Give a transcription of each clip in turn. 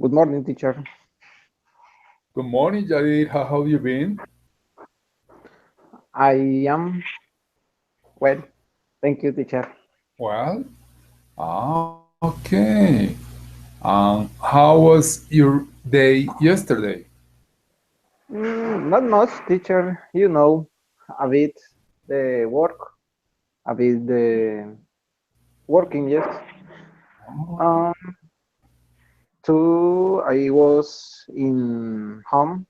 Good morning, teacher. Good morning, Jadir. How have you been? I am well. Thank you, teacher. Well, okay. How was your day yesterday? Not much, teacher. A bit the work, a bit the working. Yes. Oh, Um, I was in home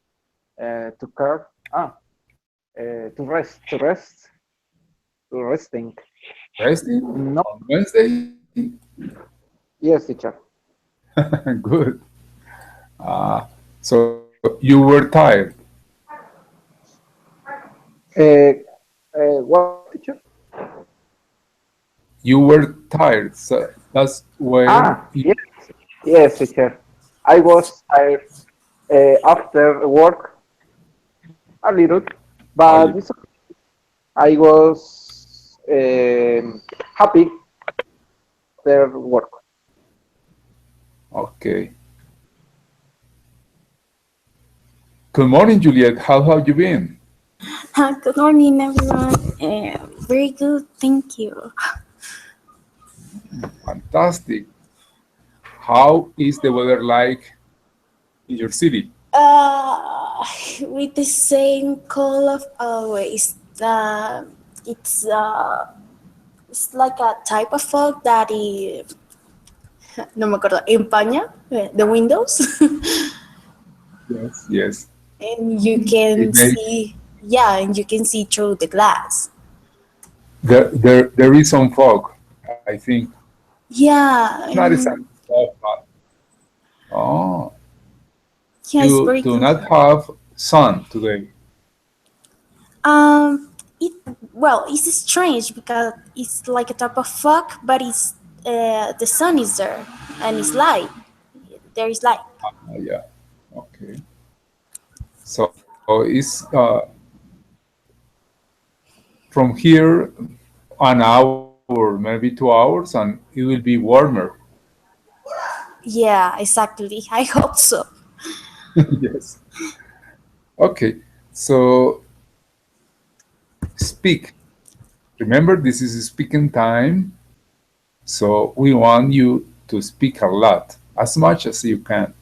to care. To resting. resting No. on Wednesday? Yes, teacher. Good. So you were tired. Uh, what, teacher? You were tired. So that's where you. Yes, yes, teacher. I was tired after work a little, Oh, but I was happy after work. okay. Good morning, Juliet. How have you been? Good morning, everyone. Very good, thank you. Fantastic. How is the weather like in your city? Uh, with the same call of always. It's it's like a type of fog that no me acuerdo, empaña the windows, Yes. Yes. and you It can may, see, yeah, and you can see through the glass. there is some fog, I think. Yeah, Not exactly and fog, but oh, yeah, it's you very do good. not have sun today. It well, it's strange because it's like a type of fog, but it's the sun is there and it's light. There is light. Yeah. Okay. So it's from here an hour, maybe 2 hours, and it will be warmer. Yeah, exactly. I hope so. Yes. Okay. So speak. Remember, this is speaking time. So we want you to speak a lot, as much as you can.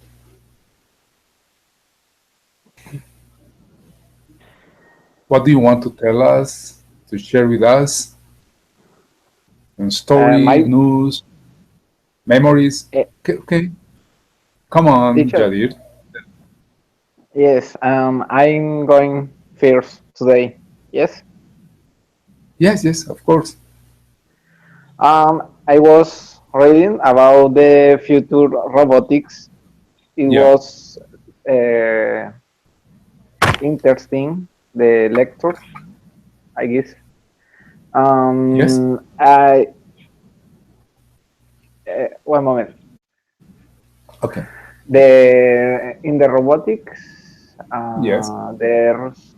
What do you want to tell us, to share with us? And story, My news, memories. Okay, okay. Come on, teacher. Jadir. Yes. I'm going first today. Yes. Yes, yes, of course. I was reading about the future robotics. It Yeah. was uh, interesting. The lecture, I guess. Yes. I One moment. Okay. In the robotics, Yes. there's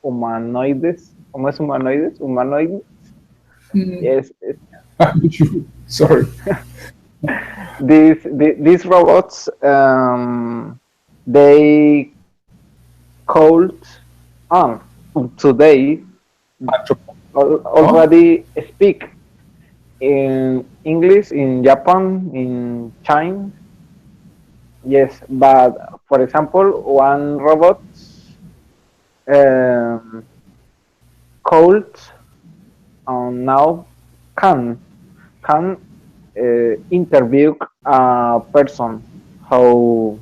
humanoides. ¿Cómo es humanoides? Humanoid. Mm, Yes. I'm sure. Sorry. These robots, they called on today Anthropo- Oh, already speak in English in Japan, in China. Yes, but for example, one robot um, called now can can interview a person. How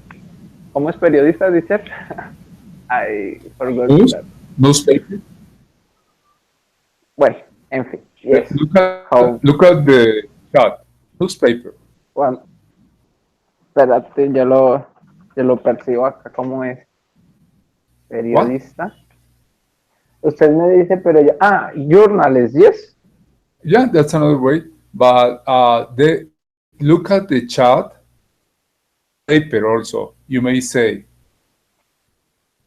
¿Cómo es periodista, dice? I forgot news, that. newspaper. Well, en fin, yes. How, Look at the chat. Newspaper. bueno, espérate, yo lo percibo acá como es What? periodista. Usted me dice, pero yo, journalist, yes. Yeah, that's another way. But they look at the chat. Paper also. You may say.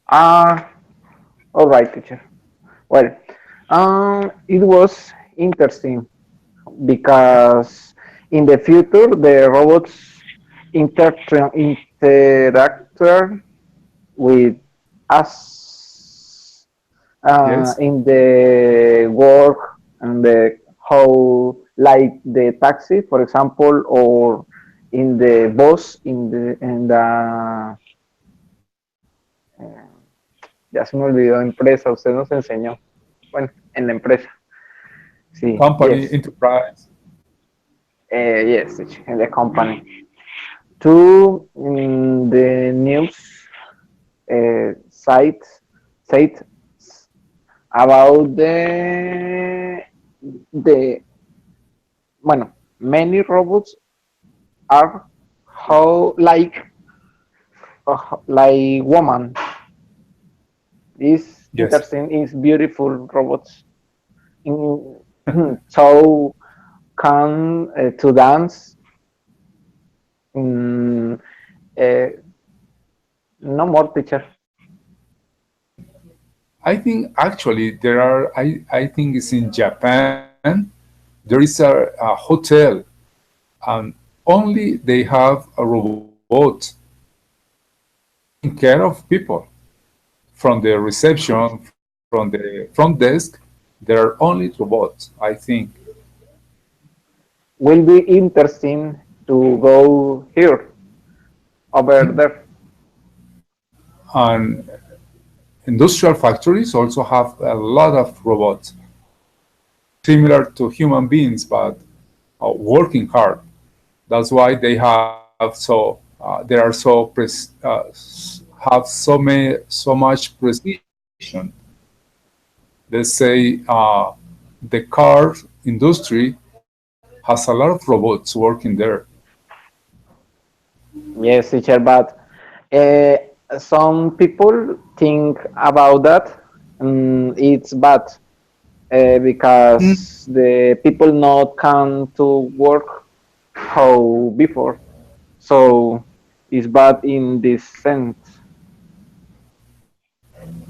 Ah, all right, teacher. Well, it was interesting because in the future the robots interactor with us Yes. in the work and the how like the taxi, for example, or in the bus ya se me olvidó empresa, usted nos enseñó. Bueno, en la empresa. Sí, Company, yes. enterprise. Yes, in the company. To the news site about the bueno, many robots are how like woman. Is Yes. interesting. Is beautiful robots. In, so can to dance. Mm, uh, no more teacher. I think actually there are, I think it's in Japan, there is a hotel and only they have a robot taking care of people from the reception, from the front desk. There are only robots, I think. Will be interesting to go here over there. And industrial factories also have a lot of robots, similar to human beings, but working hard. That's why they have they are have so much precision. Let's say the car industry has a lot of robots working there. Yes, teacher, but uh, some people think about that. It's bad Mm. because the people not can to work how before. So it's bad in this sense.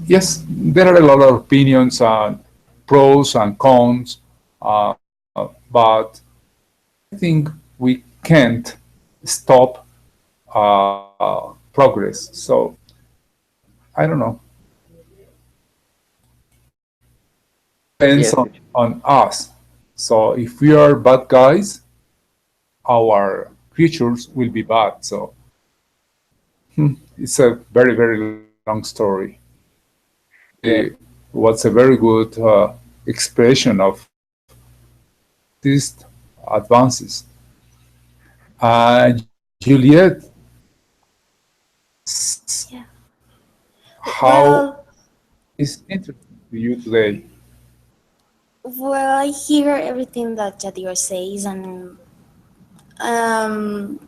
Yes, there are a lot of opinions on pros and cons, but I think we can't stop progress. So I don't know. Depends Yes, teacher. on us. So if we are bad guys, our futures will be bad. So it's a very, very long story. It Yes. was a very good expression of these advances. Juliet, Yeah. how Well, is interesting to you today? well, I hear everything that Jadir says, and um,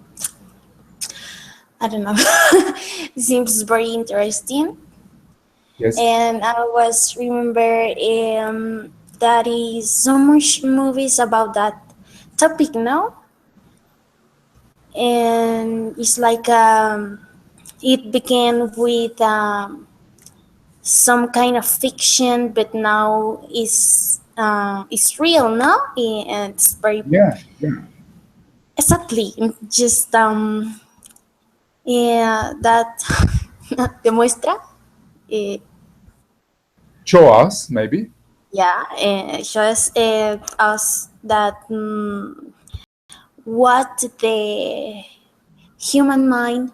I don't know. It seems very interesting. Yes, And I was remember that is so much movies about that topic now, and it's like it began with some kind of fiction, but now it's real now, and it's very yeah, yeah. exactly just yeah, that demuestra eh, Show us, maybe. yeah, shows us that what the human mind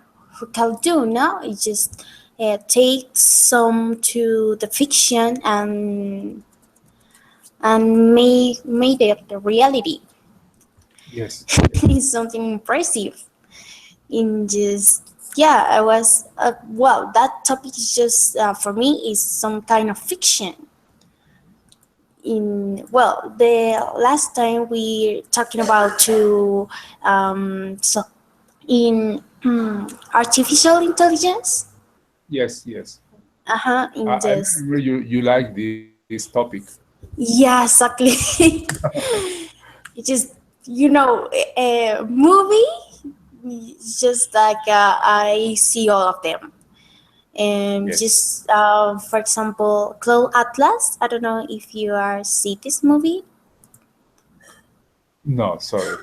can do now. It just takes some to the fiction and made it the reality. Yes, It's something impressive. In just yeah, I was well. That topic is just for me is some kind of fiction. In well, the last time we talking about to so in artificial intelligence. yes. In I this. remember you like this topic. Yeah, exactly. It just a movie. It's just like I see all of them. And Yes. just for example, Cloud Atlas. I don't know if you are see this movie. No, sorry.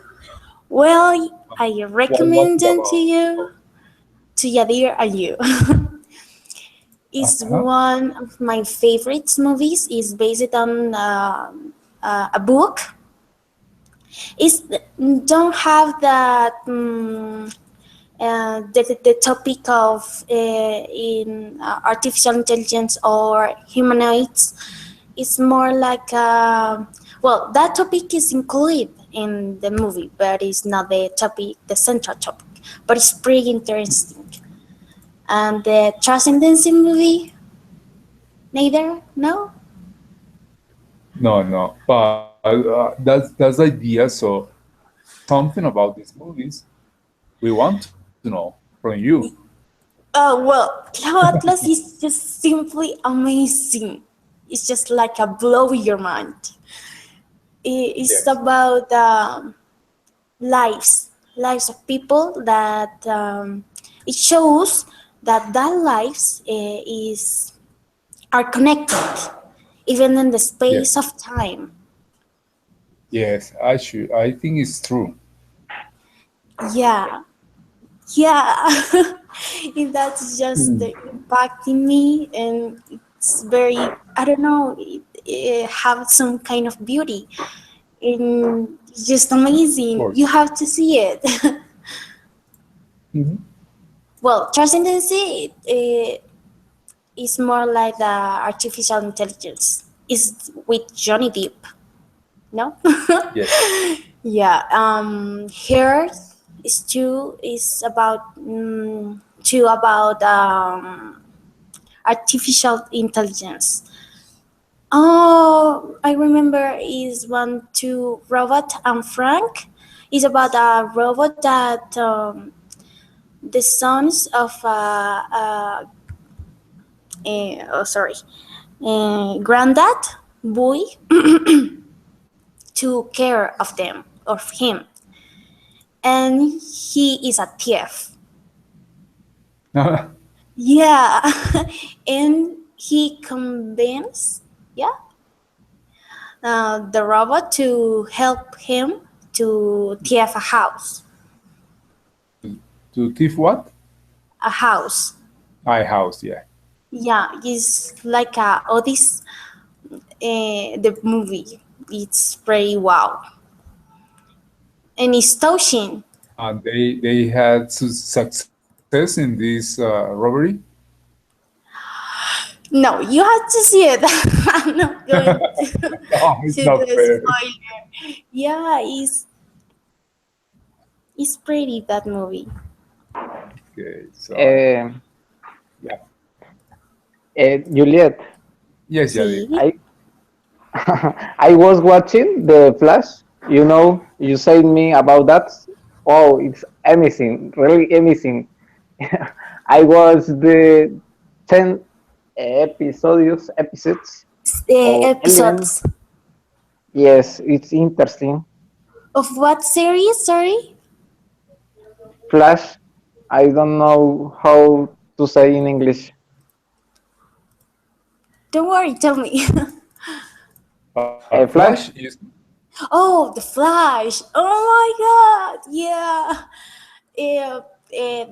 Well, I What's recommend it them to about? you, to Yadir and you. Is Uh-huh. one of my favorites movies. Is based on a book. Is don't have that the topic of in artificial intelligence or humanoids. It's more like well, that topic is included in the movie, but it's not the topic, the central topic. But it's pretty interesting. And the Transcendency movie, neither, no. No, no. But that's the idea. So something about these movies we want to know from you. Well, Cloud Atlas is just simply amazing. It's just like a blow your mind. It's Yes. about lives of people that it shows that lives is are connected even in the Yes. space of time. Yes. I should. I think it's true. Yeah, yeah. And that's just Mm. the impact in me, and it's very, I don't know, it have some kind of beauty, and it's just Of amazing. You course. have to see it. Mhm. Well, transcendency is more like the artificial intelligence. Is with Johnny Depp, no? Yes. Yeah. Here is two about artificial intelligence. Oh, I remember is one to Robot and Frank. Is about a robot that the sons of oh sorry, granddad boy to care of them of him, and he is a thief. Yeah, and he convinced, yeah, the robot to help him to thief a house. To thief what? A house. My house. Yeah. Yeah, it's like a Odyssey. The movie. It's pretty wow, and it's touching. And they had success in this robbery. No, you have to see it. I'm not going to No, it's to not the fair. spoiler. Yeah, it's pretty that movie. Okay. So Uh, yeah. Juliet, Yes, Yadir. See? I I was watching the Flash. You said me about that. Oh, it's amazing, really amazing. I was the 10 episodes or 11. Episodes Yes, it's interesting. of what series? Sorry. Flash, I don't know how to say in English. Don't worry. Tell me. Flash Flash? is Oh, The Flash. Oh my God. Yeah.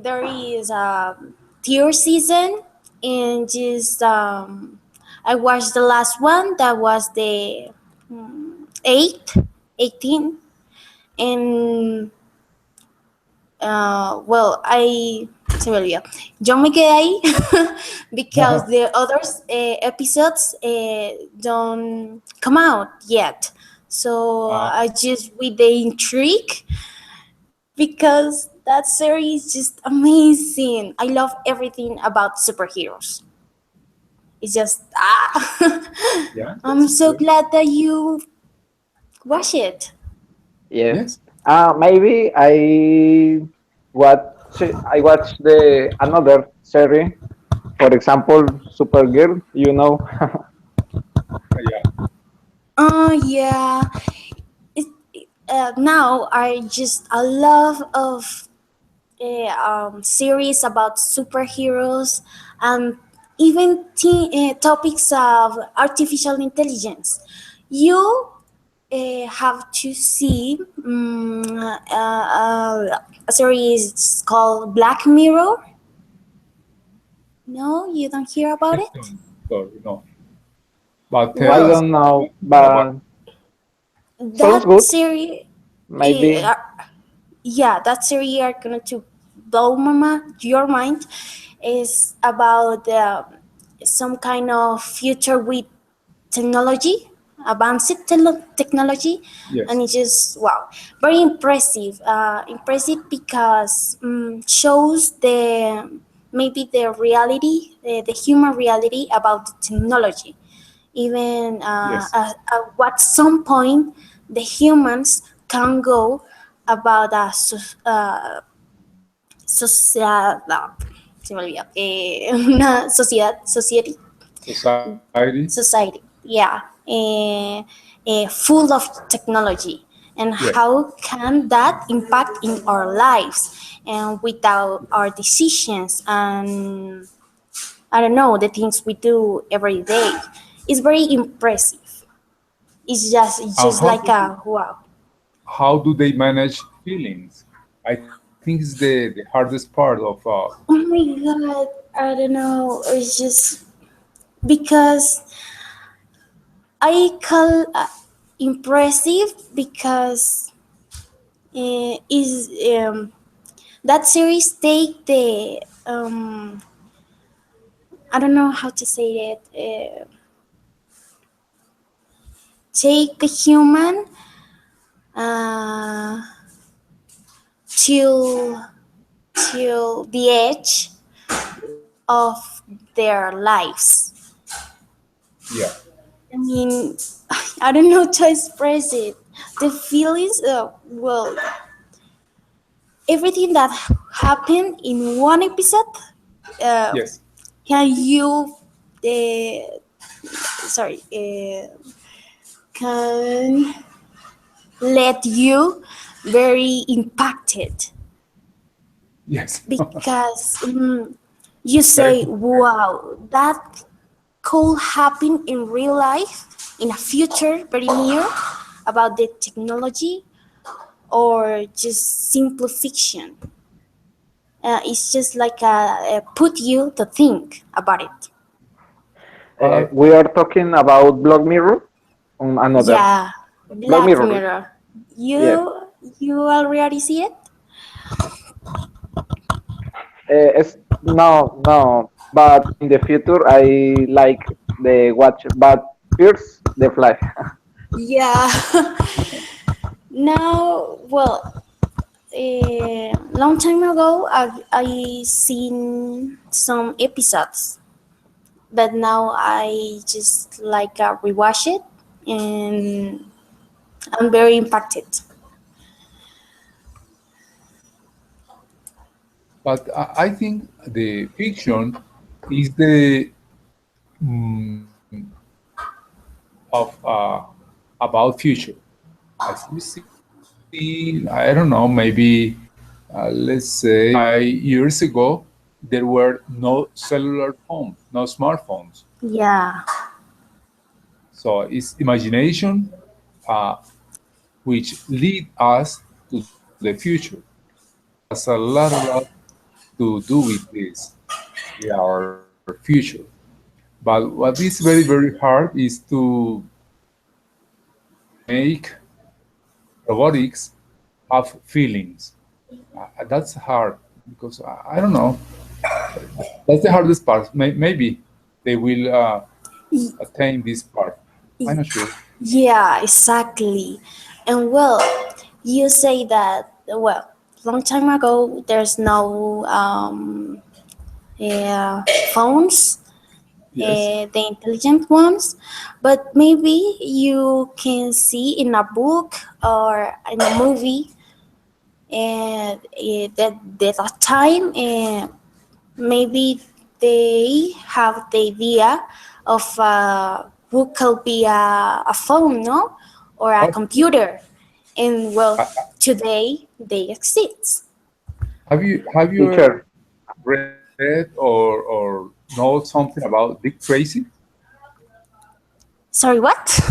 There is a third season, and just I watched the last one. That was the 8, 18, and well, se me olvidó. Yo me quedé ahí because the other episodes don't come out yet. So uh, I just with the intrigue because that series is just amazing. I love everything about superheroes. It's just yeah, I'm that's so good. glad that you watch it. Yes. Yes. Maybe watch the another series. For example, Supergirl. Yeah. Yeah. It, now I just a love of series about superheroes and even topics of artificial intelligence. You have to see a series called Black Mirror. No, you don't hear about I it? don't, sorry, no. But tell I Well, us don't know, more about. but sounds that good. series, Maybe. yeah, that series are going to blow your mind. Is about some kind of future with technology, advanced technology, and Yes. it's just wow, very impressive. Impressive because shows the maybe the reality, the human reality about the technology. Even Yes. at what some point the humans can go about se me olvidó, una Society. society, yeah, full of technology, and Yes. how can that impact in our lives and without our decisions and I don't know the things we do every day. It's very impressive. It's And just like a wow. how do they manage feelings? I think it's the hardest part of Oh my god, I don't know. It's just because I call impressive because is that series take the I don't know how to say it. Take the human uh, till the edge of their lives. yeah. I mean, I don't know to express it. The feelings, well, everything that happened in one episode, uh, Yes. can you, uh, sorry, can let you very impacted Yes. because you Very say, wow, that could happen in real life in a future very near about the technology or just simple fiction. It's just like put you to think about it. uh, We are talking about Black Mirror on another. Yeah, Black Black Mirror. Mirror. Yes. You already see it? No, no. But in the future, I like the watch. But first, the Flash. Yeah. Now, well, a long time ago, I seen some episodes, but now I just like rewatch it, and I'm very impacted. but I think the fiction is the mm, of about future. As you see, I don't know, maybe let's say 5 years ago, there were no cellular phones, no smartphones. Yeah, So it's imagination uh, which lead us to the future. Has a lot to do with this, with our future. But what is very hard is to make robotics have feelings. That's hard because I don't know. That's the hardest part. Maybe they will attain this part. I'm not sure. yeah, exactly. And well, you say that well, long time ago there's no uh, phones, Yes. the intelligent ones, but maybe you can see in a book or in a movie and that time maybe they have the idea of who could be a phone, no, or a Oh, computer, and well, uh, today they exist. have you Teacher. read or know something about Dick Tracy? Sorry, what?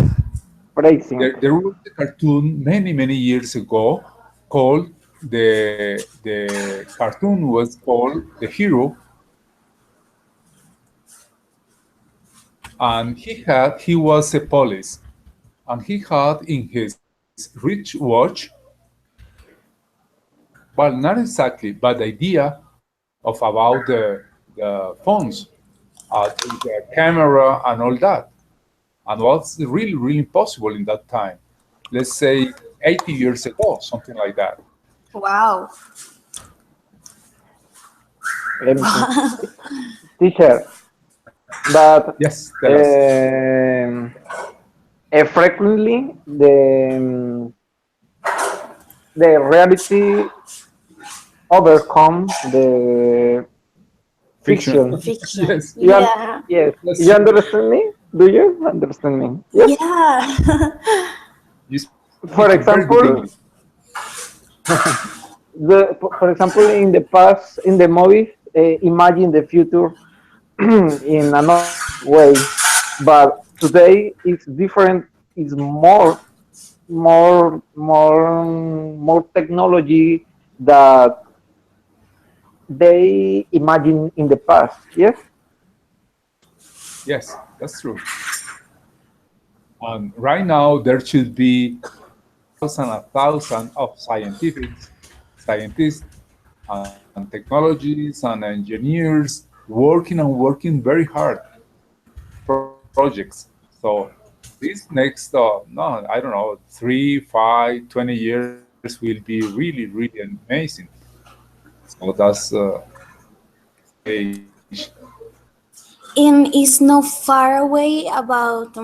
For Racing. there was a cartoon many years ago called the cartoon was called The Hero, and he was a police, and he had in his rich watch, well, not exactly, but the idea of about the phones, the camera and all that, and what's really impossible in that time. Let's say 80 years ago, something like that. Wow. Let me think. Teacher, but Yes, tell us. frequently the reality overcome the Fiction. fiction. Fiction. Yes, Yeah. Yes, that's you true. understand me? Do you understand me? Yes. Yeah. You speak For very good English. example, for example, in the past, in the movies, imagine the future in another way, but today it's different. It's more technology that they imagine in the past. Yes. Yes, that's true. And right now there should be thousand of scientists and technologies and engineers working very hard projects. So this next, no, I don't know, 3, 5, 20 years will be really amazing. So that's age. And it's not far away about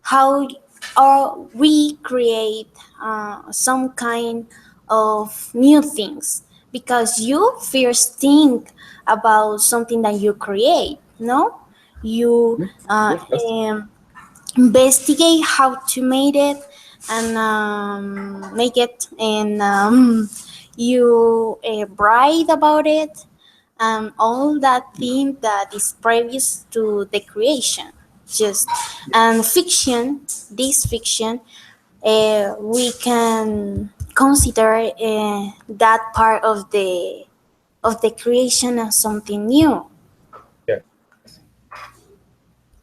how we create some kind of new things, because you first think about something that you create, no, you Yes, yes, that's investigate how to make it and make it, and you write about it, and all that thing that is previous to the creation. Just and fiction, this fiction, we can consider that part of the creation as something new, yes.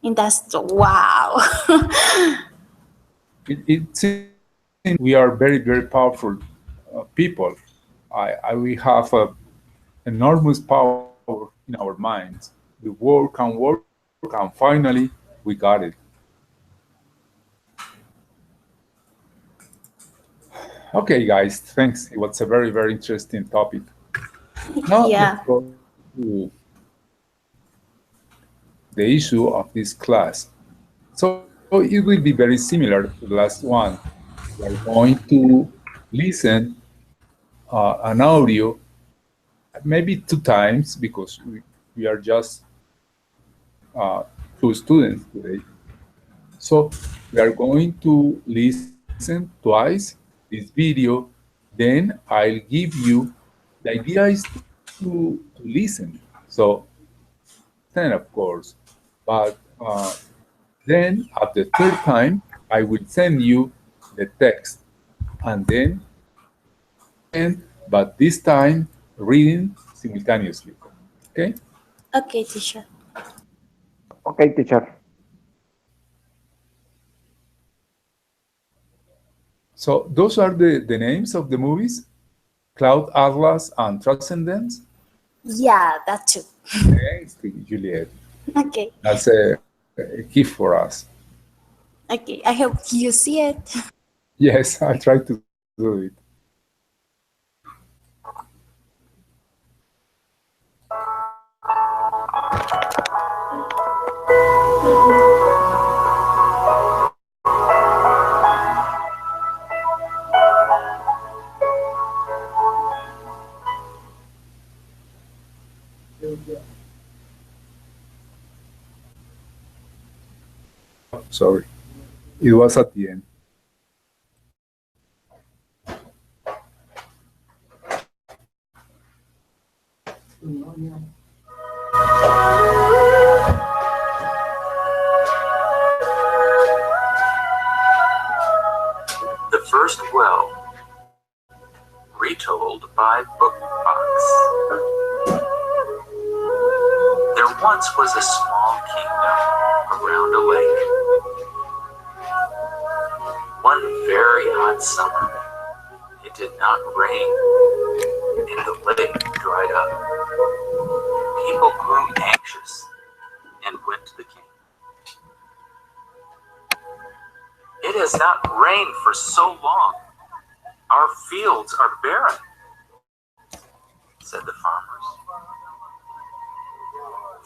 and that's wow. It seems we are very powerful people. We have a enormous power in our minds. We work and finally we got it. Okay, guys, thanks. It was a very interesting topic. Now let's Yeah. go to the issue of this class. So it will be very similar to the last one. We are going to listen an audio maybe 2 times because we are just uh, 2 students today. So we are going to listen twice this video. Then I'll give you. The idea is to listen. So understand, of course, but then at the third time I will send you the text, and then and but this time reading simultaneously. Okay. Okay, teacher. Okay, teacher. So those are the names of the movies: Cloud Atlas and Transcendence. Yeah, that too. Thanks to Juliet. Okay. That's a gift for us. Okay, I hope you see it. Yes, I'll try to do it. Sorry, it was at the end. first well, retold by Bookbox. There once was a small kingdom around a lake. One very hot summer, it did not rain, and the lake dried up. People grew anxious and went to the king. "It has not rained for so long. Our fields are barren," said the farmers.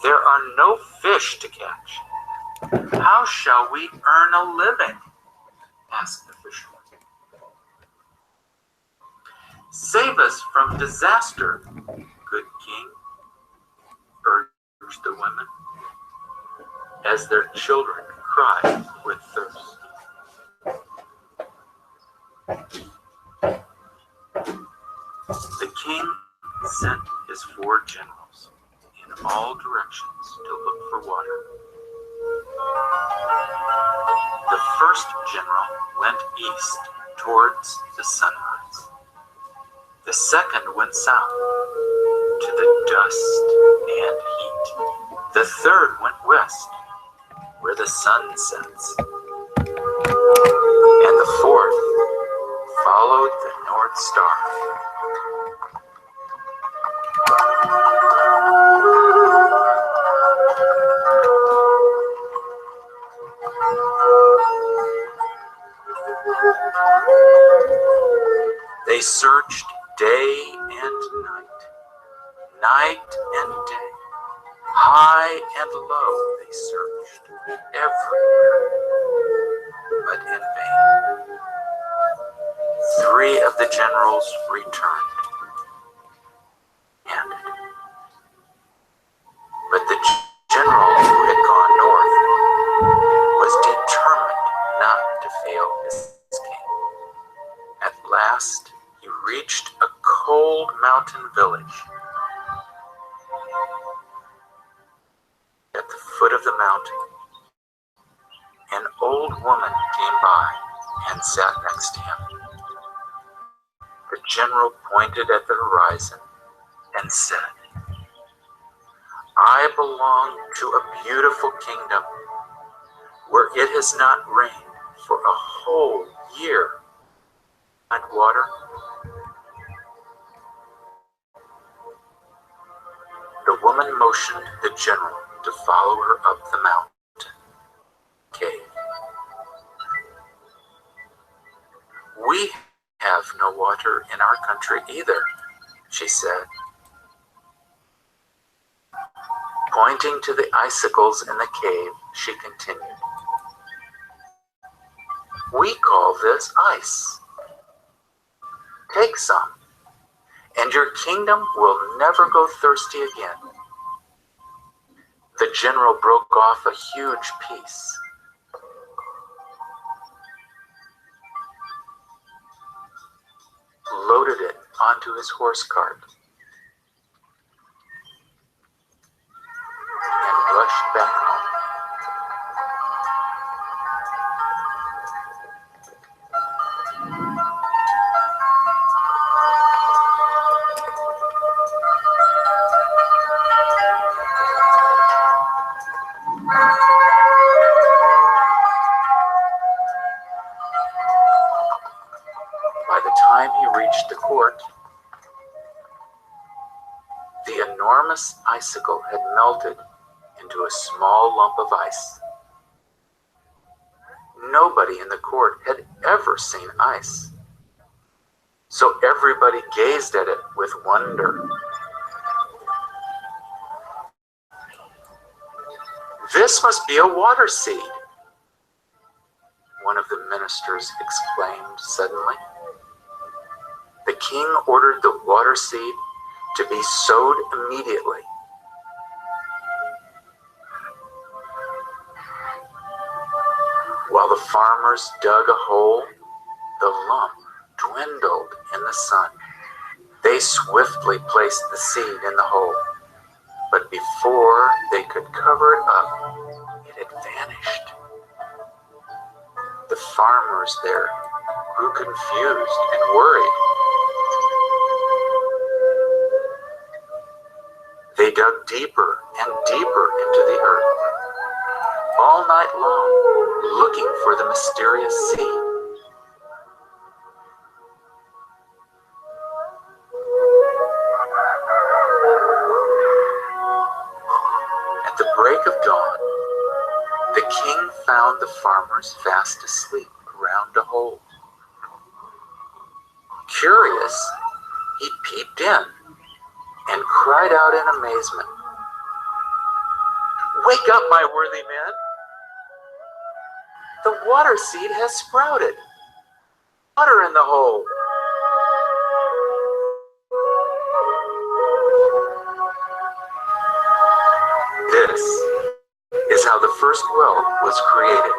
"There are no fish to catch. How shall we earn a living?" asked the fisherman. "Save us from disaster, good king," urged the women, as their children cried with thirst. The king sent his 4 generals in all directions to look for water. The first general went east towards the sunrise. The second went south to the dust and heat. The third went west where the sun sets. And the fourth followed the North Star. They searched day and night, night and day, high and low they searched, everywhere, but in vain. 3 of the generals returned, but the general who had gone north was determined not to fail his king. At last, he reached a cold mountain village. At the foot of the mountain, an old woman came by and sat next to him. The general pointed at the horizon and said, "I belong to a beautiful kingdom where it has not rained for a whole year. And water?" The woman motioned the general to follow her up the mountain cave. "We have no water in our country either," she said. Pointing to the icicles in the cave, she continued, "We call this ice. Take some, and your kingdom will never go thirsty again." The general broke off a huge piece. Loaded it onto his horse cart, and rushed back home. By the time he reached the court, the enormous icicle had melted into a small lump of ice. Nobody in the court had ever seen ice, so everybody gazed at it with wonder. "This must be a water seed," one of the ministers exclaimed suddenly. The king ordered the water seed to be sowed immediately. While the farmers dug a hole, the lump dwindled in the sun. They swiftly placed the seed in the hole, but before they could cover it up, it had vanished. The farmers there grew confused and worried. They dug deeper and deeper into the earth, all night long, looking for the mysterious seed. At the break of dawn, the king found the farmers fast asleep around a hole. Curious, he peeped in and cried out in amazement, "Wake up, my worthy men! The water seed has sprouted. Water in the hole." This is how the first well was created.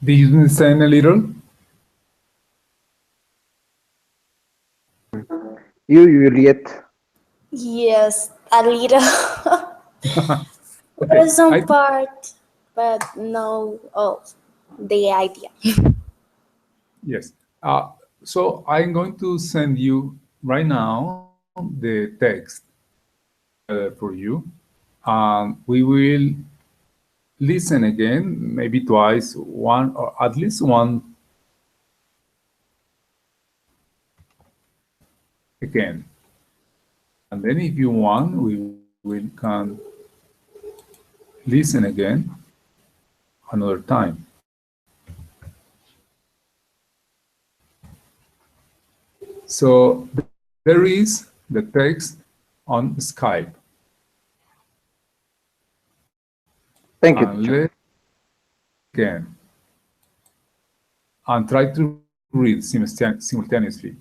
Did you understand a little? You, Juliet. Yes, a little. Okay, For some I part, but no all the idea. yes. So I'm going to send you right now the text for you, and we will listen again, maybe twice, one or at least one again. And then if you want, we will can listen again another time. So there is the text on Skype. Thank you, And teacher. let's again and try to read simultaneously.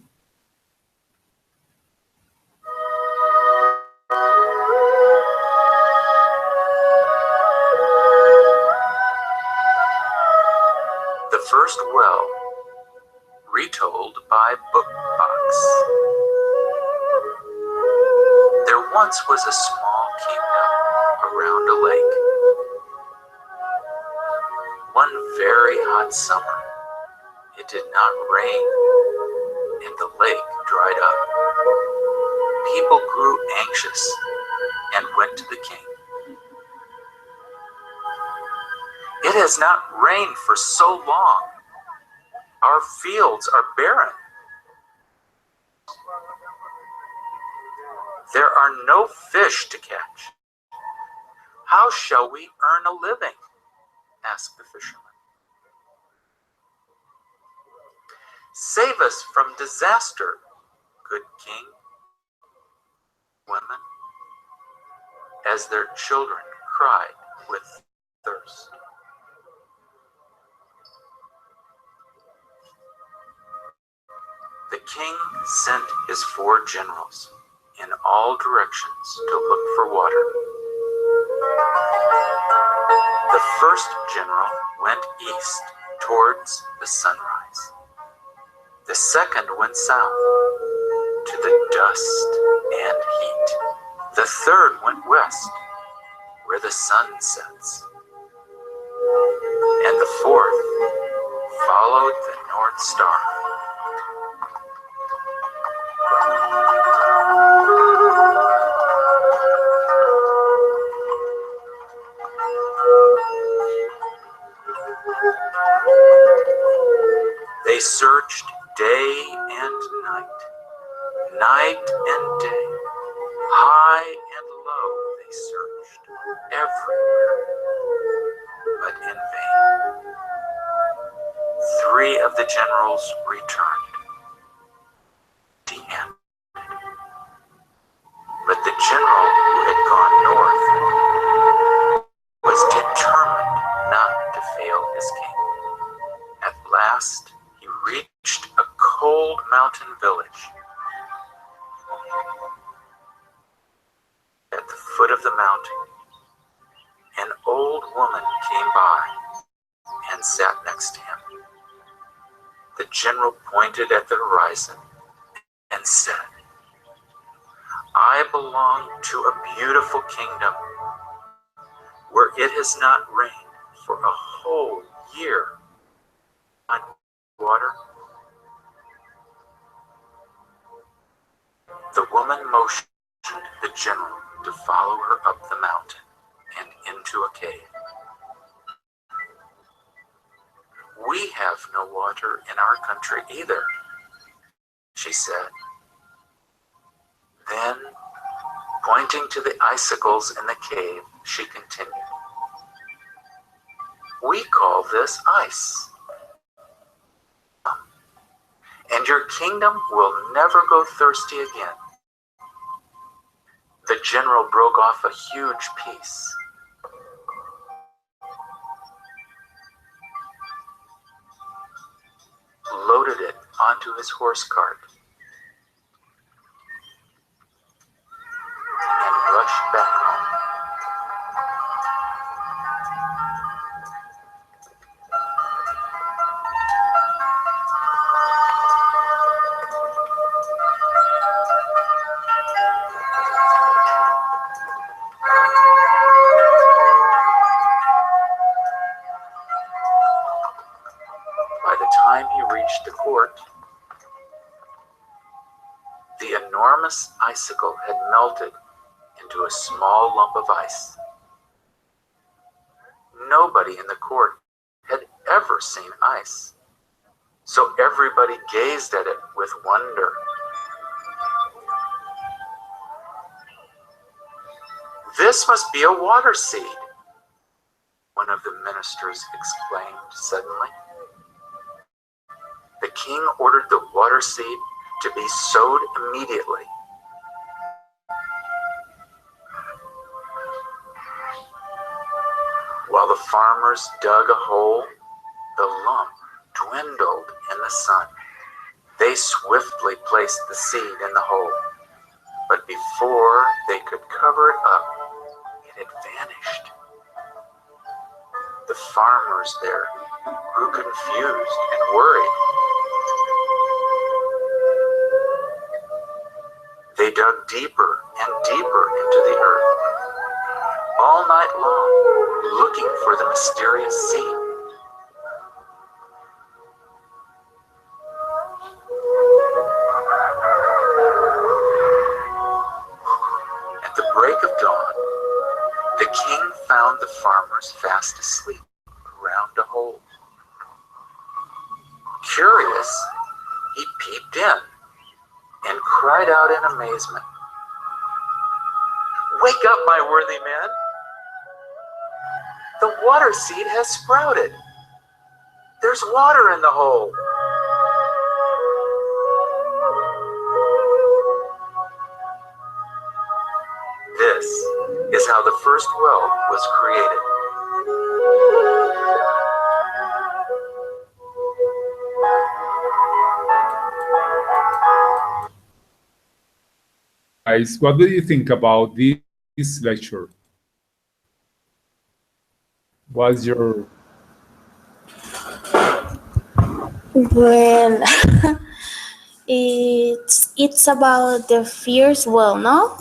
The first well, retold by Bookbox. There once was a small kingdom around a lake. One very hot summer, it did not rain, and the lake dried up. People grew anxious and went to the king. "It has not rained for so long. Our fields are barren. There are no fish to catch. How shall we earn a living?" asked the fisherman. "Save us from disaster, good king." Women, as their children cried with thirst. The king sent his 4 generals in all directions to look for water. The first general went east towards the sunrise. The second went south to the dust and heat. The third went west where the sun sets. And the fourth followed the North Star. They searched day and night, night and day, high and low they searched, everywhere, but in vain. 3 of the generals returned, empty-handed. But the general who had gone north was determined not to fail his king. At last, he reached a cold mountain village. At the foot of the mountain, an old woman came by and sat next to him. The general pointed at the horizon and said, I belong to a beautiful kingdom where it has not rained for a whole year. On water. The woman motioned the general to follow her up the mountain and into a cave. We have no water in our country either, she said. Then, pointing to the icicles in the cave, she continued, we call this ice. And your kingdom will never go thirsty again. The general broke off a huge piece. Loaded it onto his horse cart, and rushed back home. By the time he reached the court, the enormous icicle had melted into a small lump of ice. Nobody in the court had ever seen ice, so everybody gazed at it with wonder. This must be a water seed, one of the ministers exclaimed suddenly. The king ordered the water seed to be sowed immediately. While the farmers dug a hole, the lump dwindled in the sun. They swiftly placed the seed in the hole, but before they could cover it up, it had vanished. The farmers there grew confused and worried. They dug deeper and deeper into the earth, all night long, looking for the mysterious seed. At the break of dawn, the king found the farmers fast asleep around a hole. Curious, he peeped in and cried out in amazement, "Wake up, my worthy men! The water seed has sprouted. There's water in the hole." This is how the first well was created. Guys, what do you think about this lecture? What's your Well, it's about the fierce well, no?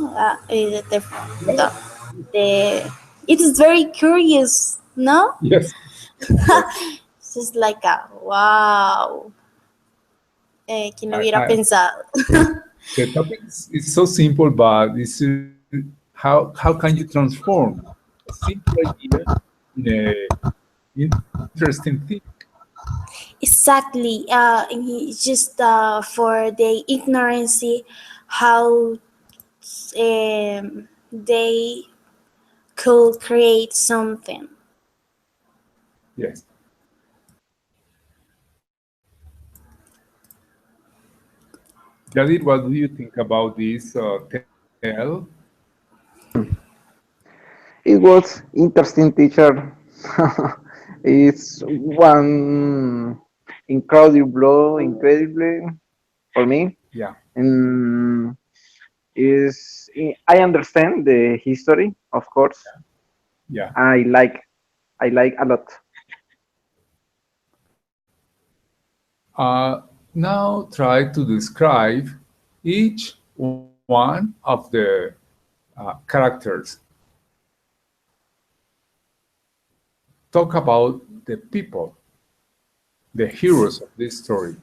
It's very curious, no? yes? It's just like a wow. ¿Quién lo hubiera pensado? The topic is so simple, but it's how can you transform a simple idea in a interesting thing? Exactly. It's just for the ignorancy, how they could create something. Yes. David, what do you think about this tale? It was interesting, teacher. It's one incredible for me. Yeah. And I understand the history, of course. Yeah. I like a lot. Now try to describe each one of the characters. Talk about the people, the heroes of this story.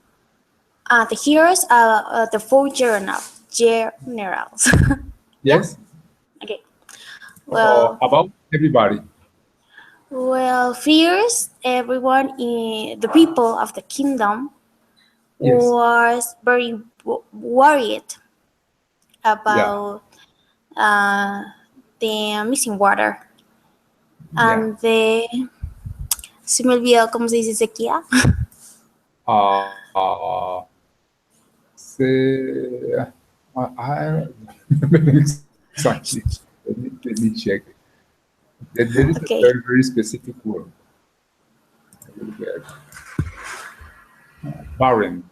The heroes are the four generals. Yes? Okay. Well, About everybody. first, everyone in the people of the kingdom Yes. was very worried Yeah. about the missing water. Yeah. And se me olvidó cómo se dice sequía. Say, I remember exactly. Let me check. There is a Okay. very, very specific word. Barren.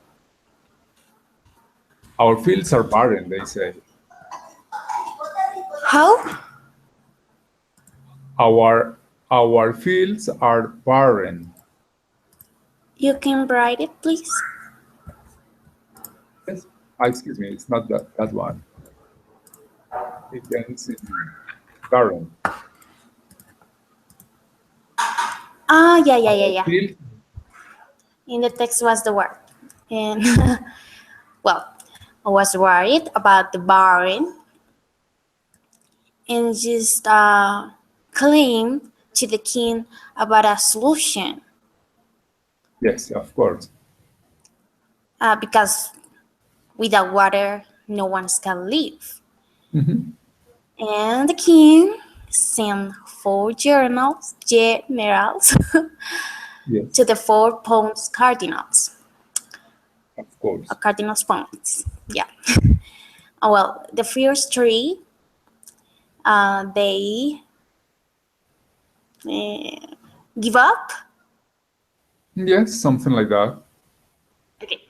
Our fields are barren, they say. How? Our fields are barren. You can write it, please. Yes. Excuse me, it's not that one. It ends in barren. Yeah. Field, In the text was the word. And well, I was worried about the barren and just claimed to the king about a solution yes, of course. because without water, no one can live. Mhm. And the king sent four generals Yes, to the 4 cardinals. of course. Cardinals points. Yeah. Well, the first three, they give up. Yes, something like that. Okay.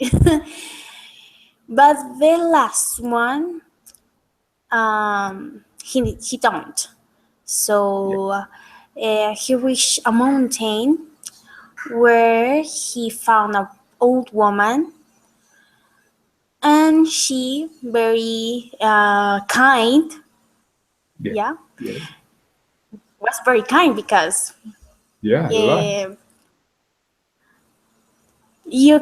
But the last one, he don't. So he reached a mountain where he found an old woman, and she very kind. Yeah. Yeah, Yes. was very kind because Yeah, you're right. you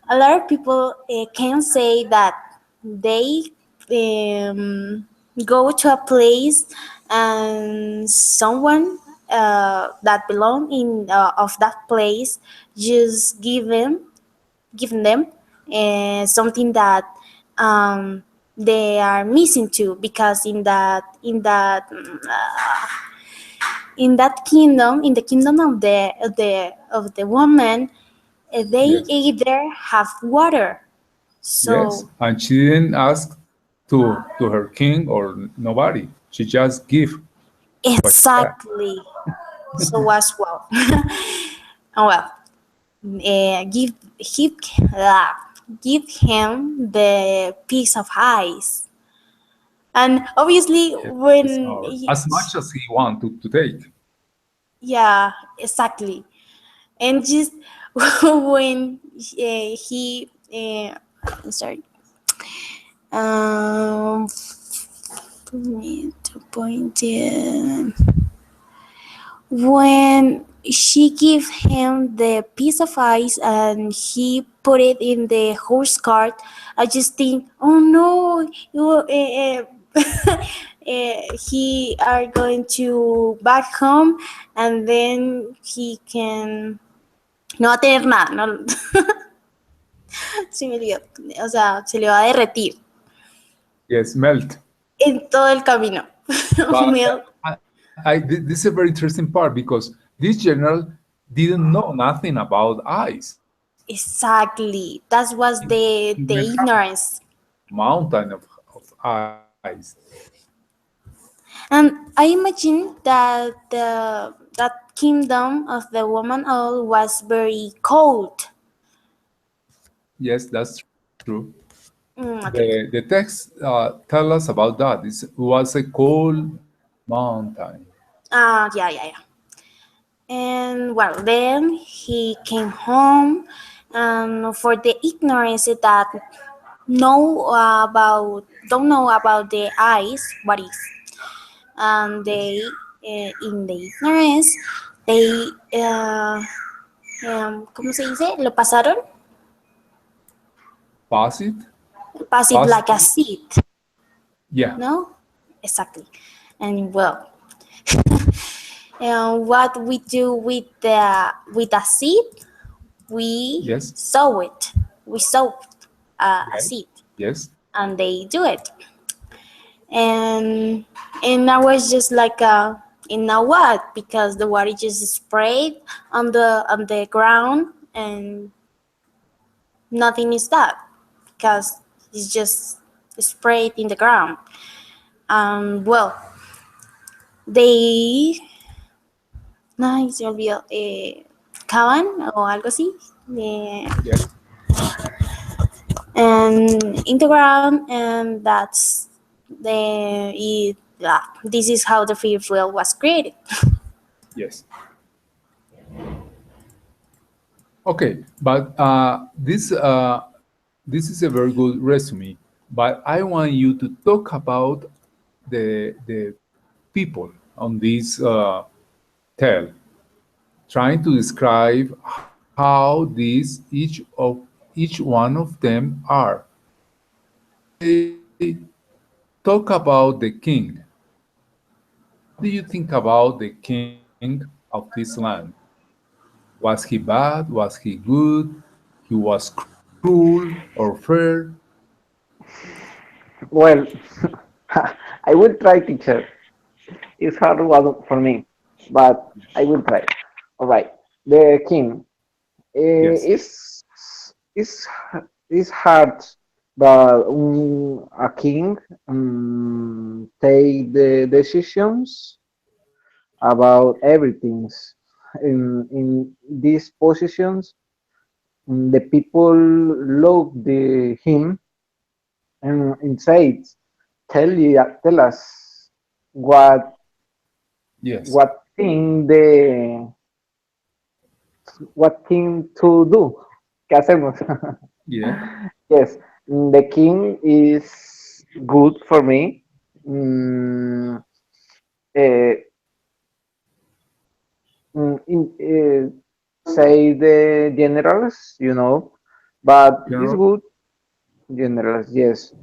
a lot of people can say that they go to a place and someone that belong in of that place just give them something that they are missing too, because in that kingdom, in the kingdom of the woman, they Yes. either have water. Yes. So And she didn't ask to her king or nobody. She just give what she had. exactly. So as well. Well, give him the piece of ice, and obviously Yes, when or as much as he want to take. yeah, exactly. And just when he I'm sorry, for me to point it, when she gave him the piece of ice and he put it in the horse cart, I just think, oh no, he are going to back home, and then he can no va a tener nada, no. Se me olvidó, o sea, se le va a derretir Yes, melt. en todo el camino. But Milk. this is a very interesting part because this general didn't know nothing about ice. Exactly. That was He the didn't have ignorance. a mountain of ice. And I imagine that that kingdom of the woman owl was very cold. Yes, that's true. Okay. The text tell us about that. It was a cold mountain. Yeah. And well, then he came home, and for the ignorance that don't know about the eyes, what is, and they in the ignorance, they ¿cómo se dice? Lo pasaron, Pass it? pass it Pass? like a seed, Yeah. no? Exactly. And well, and what we do with the seed, we Yes. sow it. We sow a Yes. seed, Yes. and they do it. And I was just like, and now what? Because the water just sprayed on the ground, and nothing is that because it's just sprayed in the ground. Well, they, no, se olvidó, cavan o algo así, Yes. and in the ground, and that's this is how the free will was created. Yes. Okay, but this is a very good resume. But I want you to talk about the people on this tale, trying to describe how each one of them are. They talk about the king. What do you think about the king of this land? Was he bad? Was he good? He was cruel or fair? Well, I will try, teacher. It's hard one for me, but I will try. All right. The king Yes. is is hard, but a king take the decisions about everything. In these positions, the people love him and inside tell us what Yes. what thing the what thing to do. ¿Qué hacemos? Yeah. Yes, the king is good for me. Mm, eh, say the generals, but it's General. good generals. Yes,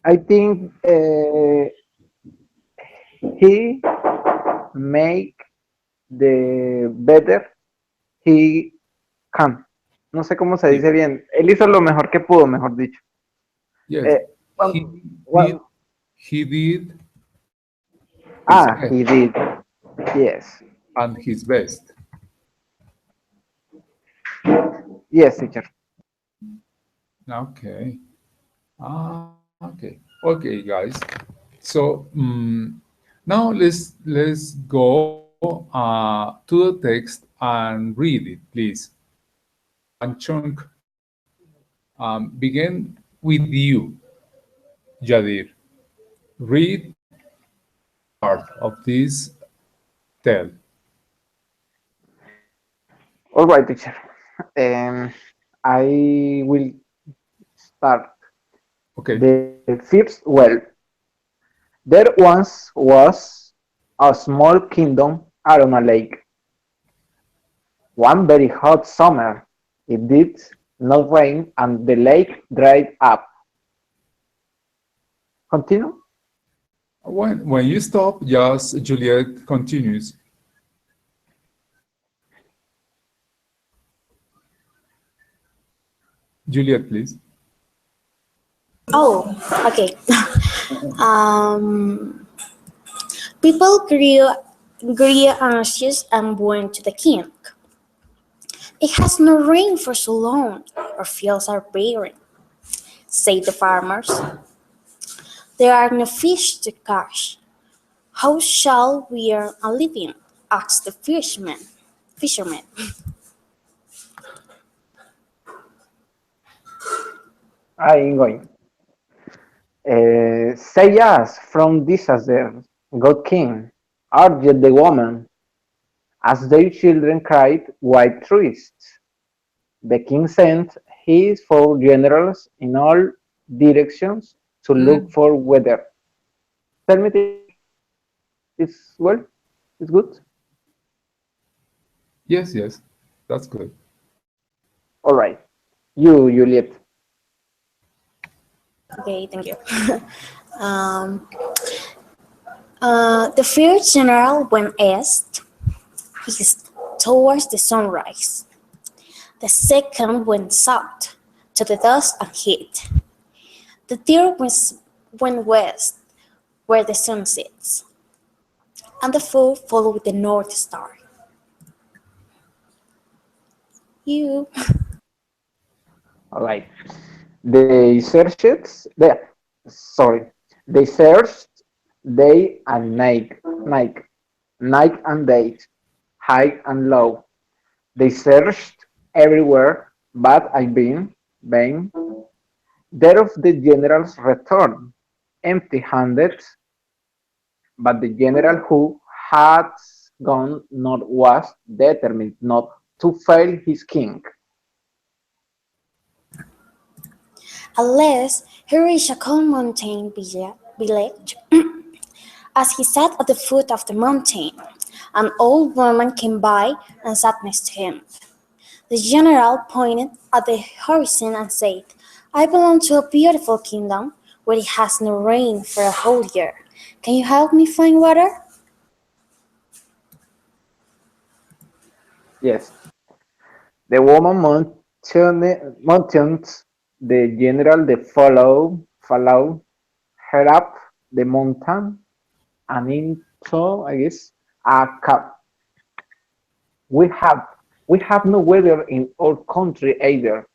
I think he make the better he can. No sé cómo se Yes. dice bien. Él hizo lo mejor que pudo, mejor dicho. Yes. Eh, He one, did. one, He did his best he did. Yes, and his best. yes, teacher. Okay. Okay. Okay, guys. So now let's go to the text and read it, please. And chunk begin with you, Jadir. Read part of this tale. All right, teacher. Um, I will start. Okay. The first, well, there once was a small kingdom around a lake. One very hot summer, it did not rain and the lake dried up. Continue? When you stop, just Juliet continues. Juliet, please. Oh, okay. um, People grew anxious and went to the king. It has no rain for so long, our fields are barren, said the farmers. There are no fish to catch. How shall we earn a living? Asked the fisherman. I'm going. Say us from disaster, God King, art you the woman? As their children cried, "White truists!" The king sent his 4 generals in all directions to look for weather. Tell me this. It's well? It's good? Yes, yes, that's good. All right. You, Juliet. Okay, thank you. um, the first general went east towards the sunrise. The second went south to the dust and heat. The third went west where the sun sets. And the fourth followed the North Star. You. All right. They searched. Sorry. They searched day and night and day, high and low. They searched everywhere, but I been vain. Thereof the generals returned, empty-handed, but the general who had gone north was determined not to fail his king. Unless he reached a cold mountain village. As he sat at the foot of the mountain, an old woman came by and sat next to him. The general pointed at the horizon and said, I belong to a beautiful kingdom where it has no rain for a whole year. Can you help me find water? Yes, the woman mounted the general the follow her up the mountain and into, I guess, a cave. We have we have no weather in our country either,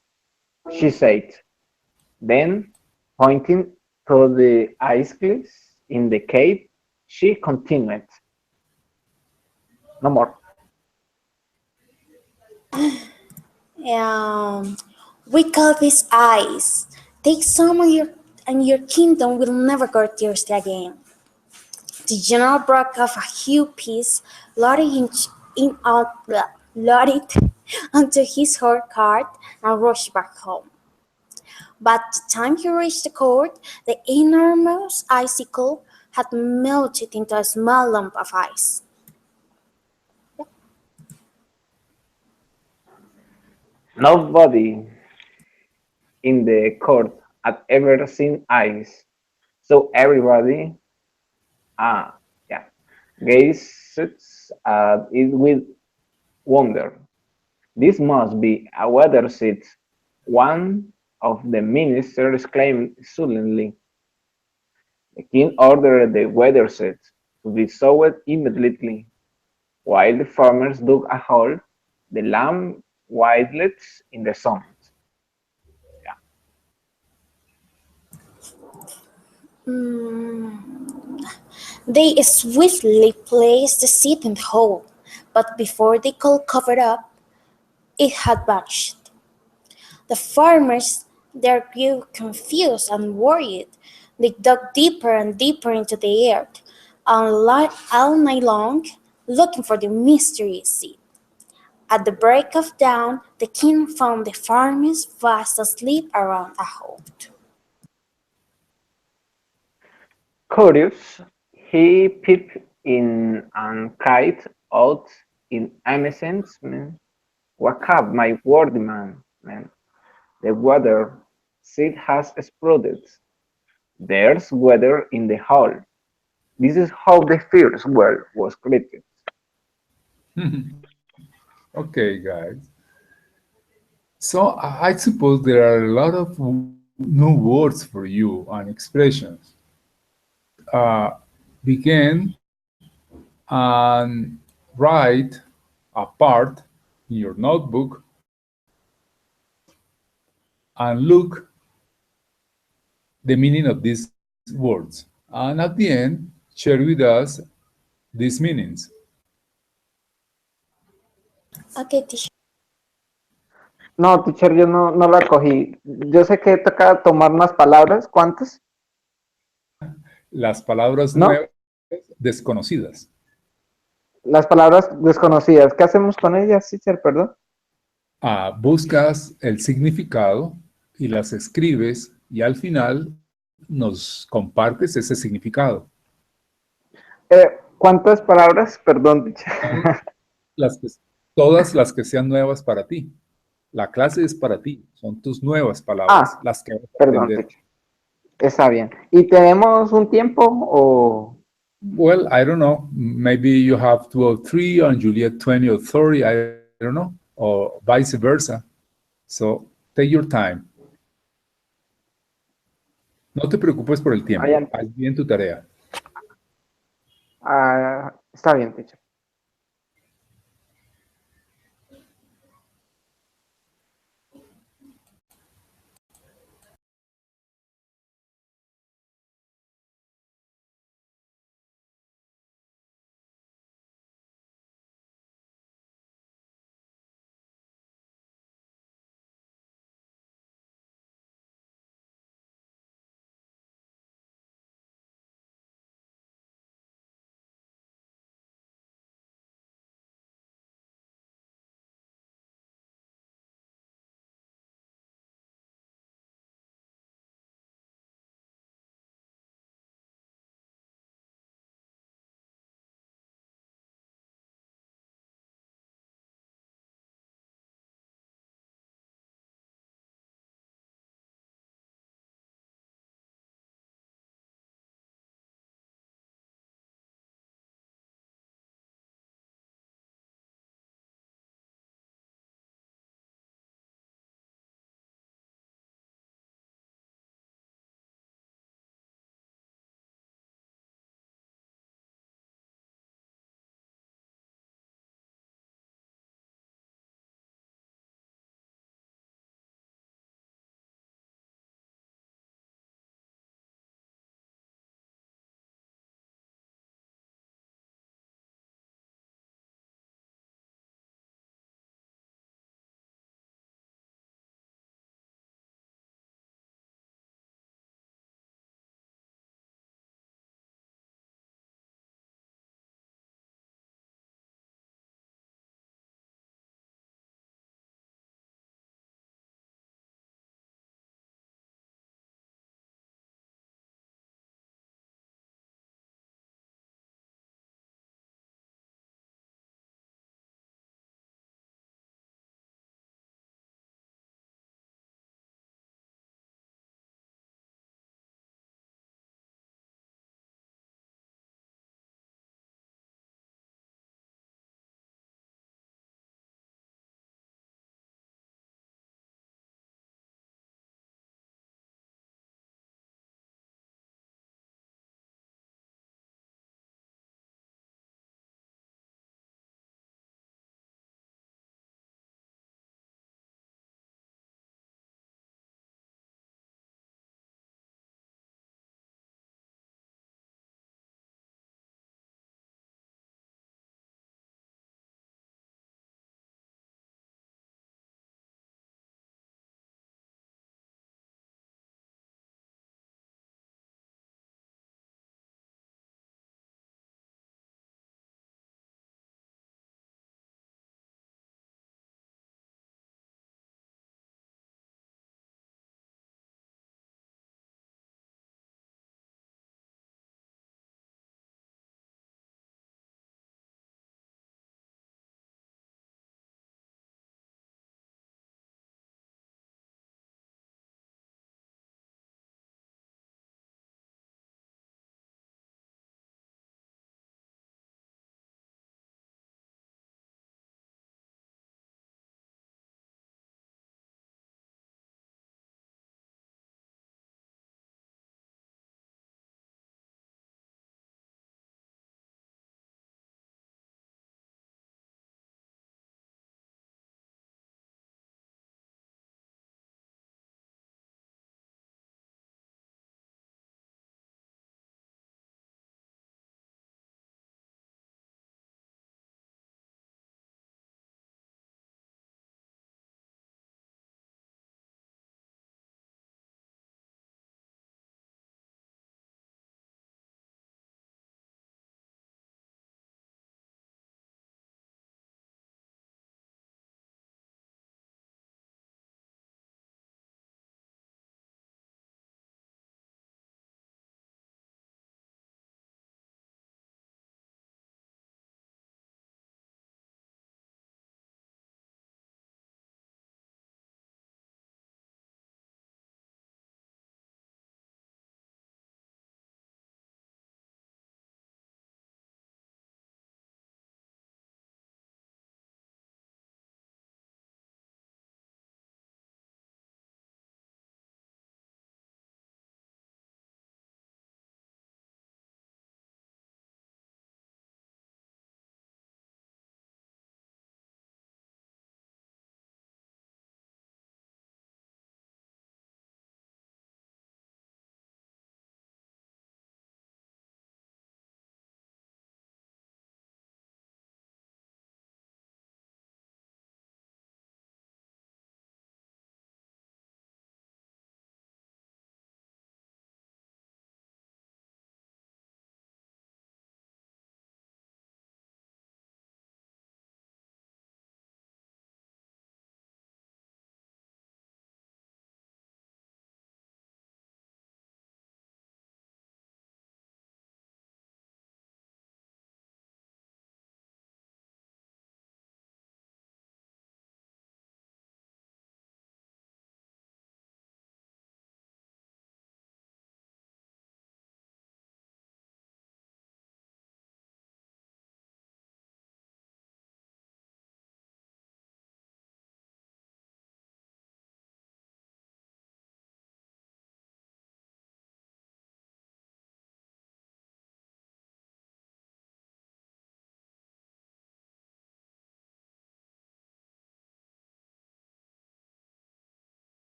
she said. Then, pointing to the ice cliffs in the cave, she continued, no more. Um, we call this ice. Take some and your kingdom will never go thirsty again. The general broke off a huge piece, in out, loaded onto his horse cart, and rushed back home. By the time he reached the court, the enormous icicle had melted into a small lump of ice. Nobody in the court had ever seen ice, so everybody, ah, yeah, gazed at it with wonder. This must be a weather seat, one of the ministers exclaimed suddenly. The king ordered the weather set to be sowed immediately, while the farmers dug a hole, the lamb witlets in the sand. Yeah. They swiftly placed the seed in the hole, but before they could cover it up, it had vanished. The farmers there grew confused and worried. They dug deeper and deeper into the earth, all night long, looking for the mystery seed. At the break of dawn, the king found the farmers fast asleep around a hut. Curious, he peeped in and cried out in amazement, "Wake up, my worthy man! The weather seed has exploded. There's weather in the hall." This is how the first world was created. Okay, guys. So I suppose there are a lot of new words for you and expressions. Begin and write a part in your notebook and look the meaning of these words. And at the end, share with us these meanings. Okay, teacher. No, teacher, yo no la cogí. Yo sé que toca tomar unas palabras. ¿Cuántas? Las palabras ¿No? nuevas, desconocidas. las palabras desconocidas, ¿qué hacemos con ellas, teacher? Perdón. Buscas el significado y las escribes y al final nos compartes ese significado. ¿Cuántas palabras? Perdón, teacher. Las que- Todas las que sean nuevas para ti. La clase es para ti, son tus nuevas palabras, Ah, las que vas a perdón, aprender. teacher. Está bien. ¿Y tenemos un tiempo o...? Well, I don't know. Maybe you have 2 or 3 and Juliet 20 or 30, I don't know, or vice versa. So take your time. No te preocupes por el tiempo. Vayan. Haz bien tu tarea. Está bien, teacher.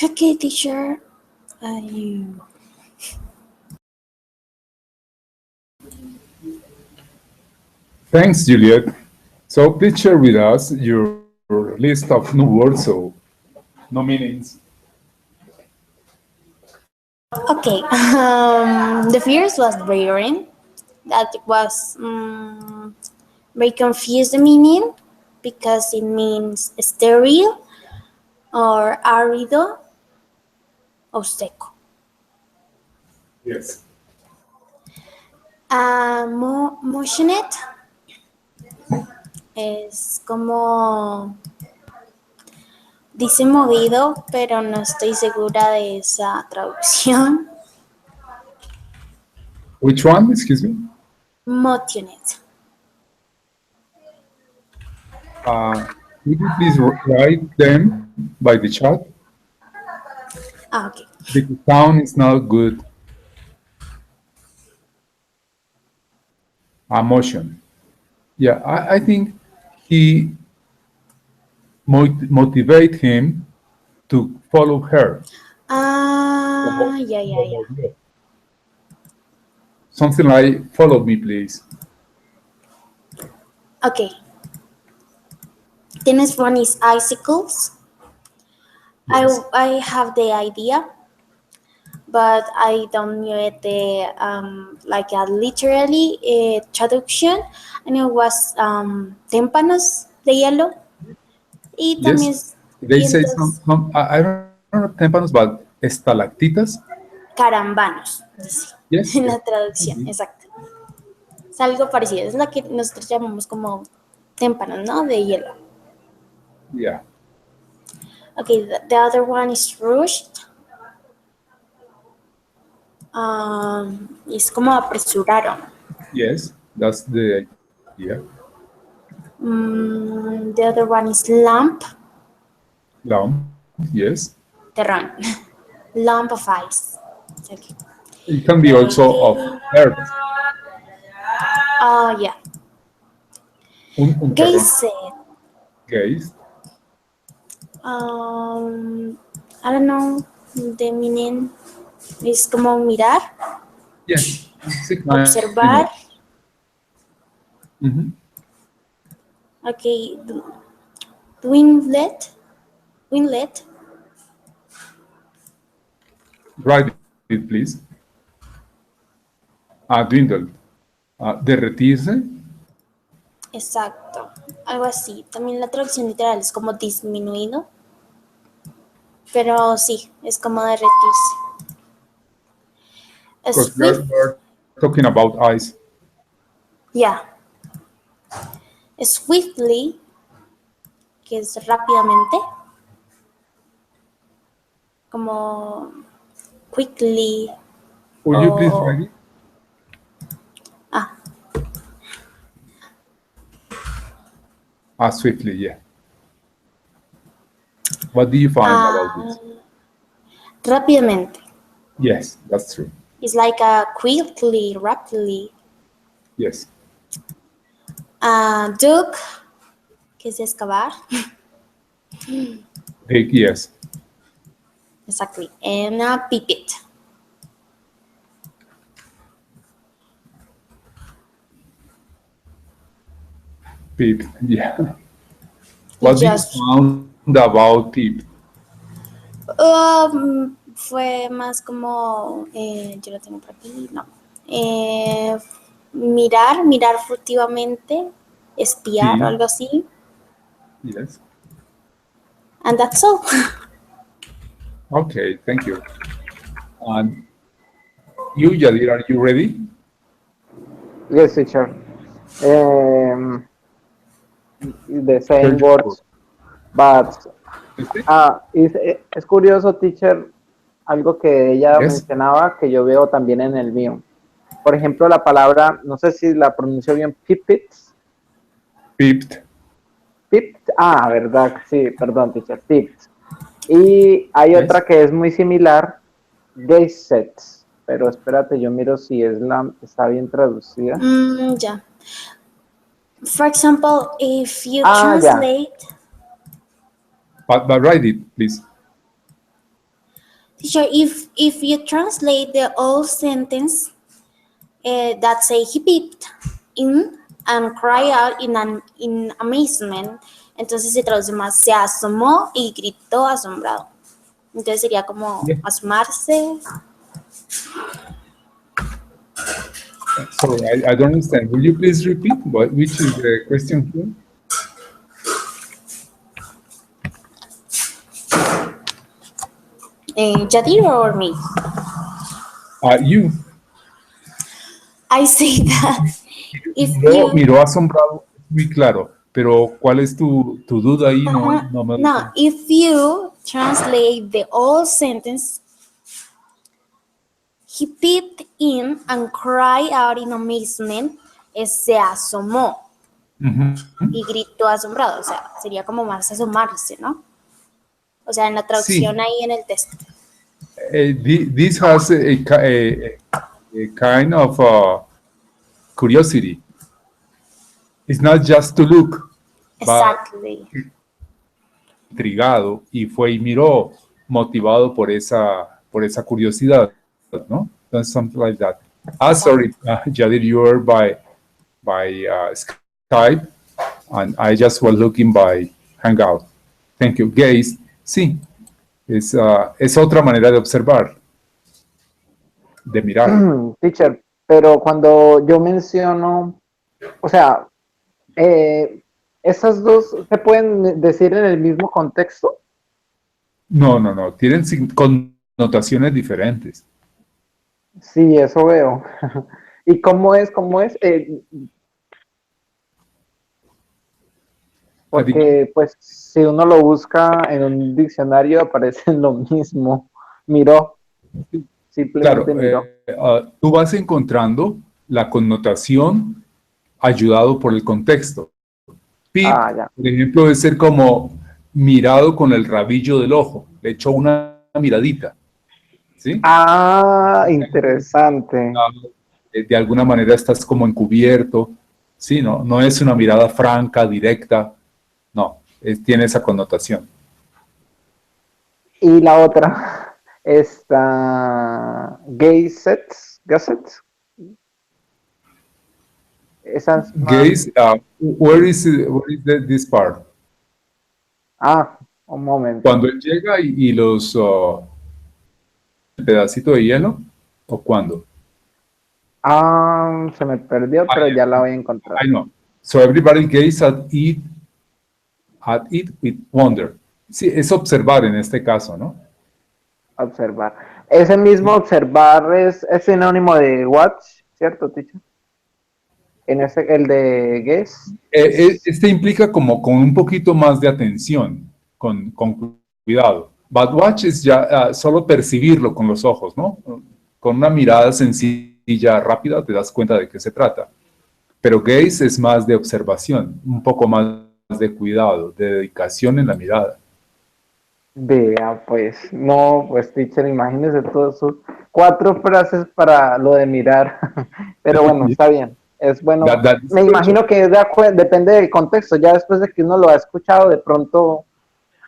Okay, teacher. You. Thanks, Juliet. So please share with us your list of new words or no meanings. Okay. The first was barren. That was very confused the meaning because it means sterile or árido o seco. Yes. Motioned es como dice movido, pero no estoy segura de esa traducción. Which one? Excuse me. Motioned. Would you please write them by the chat? Okay. The sound is not good. Emotion. Yeah, I think he motivate him to follow her. Yeah. Something like, follow me, please. Okay. The next one is icicles. Yes. I have the idea, but I don't know the like a literally traduction. And it was témpanos de hielo. Y también Yes. They y say entonces I don't know témpanos, but estalactitas. carambanos, dice Yes. en Yes. la traducción, exacto. Es algo parecido, es la que nosotros llamamos como témpanos, ¿no? De hielo. Yeah. Okay, the other one is rushed. Es como apresuraron. Yes, that's the idea. The other one is lamp. Lamp. Yes. Terrón. Lump of ice. Okay. It can be also of earth. Yeah. Un terrón. Gaze. Gaze. I don't know the meaning. Es como mirar, Yes. observar. Mhm. Okay. Windlet. Windlet. Write it, please. Dwindle. Derretirse. Exacto. Algo así. También la traducción literal es como disminuido. Pero sí, es como derretirse. Because Swift. we're talking about ice. Yeah. Swiftly, que es rápidamente. Como quickly. Would you please write it? Swiftly, yeah. What do you find about this? Rápidamente. Yes, that's true. It's like a quickly, rapidly. Yes. Dug, que es excavar. Dig, yes. Exactly. And pipit. Pip, yeah. What do you found about Pip? Fue más como, yo lo tengo por aquí, no. Mirar furtivamente, espiar o algo así. Yes. And that's all. Okay, thank you. And you, Yadir, are you ready? Yes, teacher. The same words, but es curioso, teacher, algo que ella mencionaba que yo veo también en el mío. Por ejemplo, la palabra, no sé si la pronuncio bien, pipits. Pipped. Pipped, verdad, sí, perdón, teacher, pipped. Y hay otra que es muy similar, gazets, pero espérate, yo miro si está bien traducida. Ya. For example, if you translate... But write it, please. Teacher, if you translate the whole sentence that say he peeped in and cried out in amazement, entonces se traduce más, se asomó y gritó asombrado. Entonces sería como Yeah. asomarse. So I don't understand. Will you please repeat which is the question here? Jadir or me? You. I say that if Miró asombrado, muy claro. Pero ¿cuál es tu duda ahí? No, if you translate the whole sentence, he peeped in and cried out in amazement, se asomó y gritó asombrado. O sea, sería como más asomarse, ¿no? O sea, en la traducción Sí. ahí en el texto. This has a kind of curiosity. It's not just to look, Exactly. intrigado y fue y miró, motivado por esa curiosidad, ¿no? Something like that. Sorry, Jadir, you are by Skype, and I just was looking by Hangout. Thank you. Gaze, sí, es otra manera de observar, de mirar. Teacher, pero cuando yo menciono, o sea, ¿esas dos se pueden decir en el mismo contexto? No, tienen connotaciones diferentes. Sí, eso veo. ¿Y cómo es? Porque, pues, si uno lo busca en un diccionario, aparece lo mismo. Miró. Simplemente miró. Tú vas encontrando la connotación ayudado por el contexto. Peep, por ejemplo, debe ser como mirado con el rabillo del ojo. Le echó una miradita. ¿Sí? Interesante. De alguna manera estás como encubierto. Sí, no es una mirada franca, directa. No, tiene esa connotación. Y la otra, Gaze. Esas Gaze, where is this part? Un momento. Cuando él llega y los el pedacito de hielo, ¿o cuándo? Se me perdió, pero ya la voy a encontrar. I know. So everybody gaze at it with wonder. Sí, es observar en este caso, ¿no? Observar. Ese mismo observar es sinónimo de watch, ¿cierto, teacher? El de gaze. Este implica como con un poquito más de atención, con cuidado. But watch es ya solo percibirlo con los ojos, ¿no? Con una mirada sencilla, rápida, te das cuenta de qué se trata. Pero gaze es más de observación, un poco más de cuidado, de dedicación en la mirada. Vea, pues, no, pues, teacher, imagínese todas sus 4 frases para lo de mirar. Pero bueno, está bien. Es bueno. Me imagino que depende del contexto. Ya después de que uno lo ha escuchado, de pronto,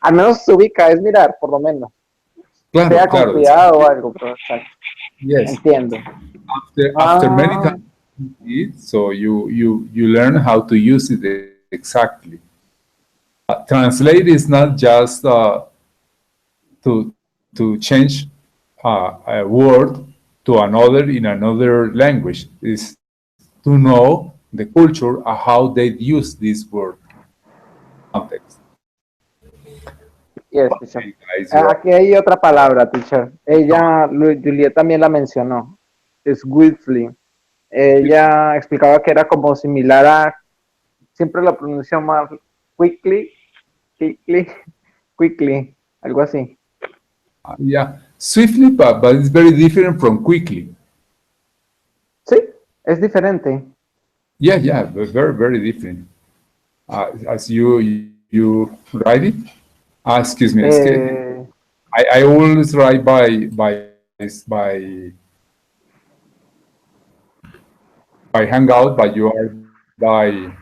al menos se ubica, es mirar, por lo menos. Claro, sea con cuidado o algo, pero yes. Entiendo. After many times, so you learn how to use it exactly. Translate is not just to change a word to another in another language. Is to know the culture and how they use this word context. Yes, teacher. Aquí hay otra palabra, teacher. Juliet también la mencionó. Swiftly. Ella explicaba que era como similar a, siempre la pronuncio más, quickly, algo así. Yeah, swiftly, but it's very different from quickly. Sí, es diferente. Yeah, very, very different. As you write it. Excuse me. I always write by Hangout, but you are by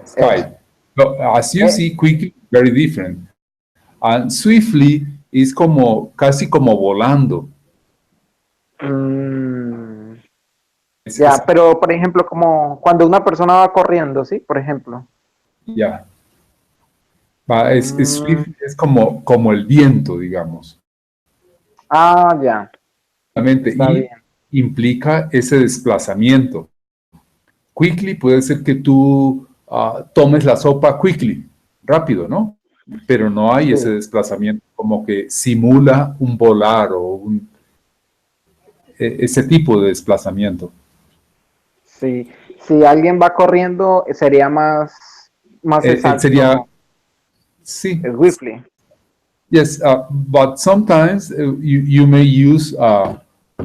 Skype. So as you see, quickly, very different. And swiftly es como, casi como volando. Mm, Es, ya, es- pero por ejemplo, como cuando una persona va corriendo, ¿sí? Por ejemplo. ya. Mm, Swift es como, como el viento, digamos. ah, ya, está Y bien. implica ese desplazamiento. Quickly puede ser que tú tomes la sopa quickly, rápido, ¿no? Pero no hay ese Sí, desplazamiento como que simula un volar o ese tipo de desplazamiento. sí. Si alguien va corriendo, sería más Sería, exacto, sí, swiftly. yes, but sometimes you may use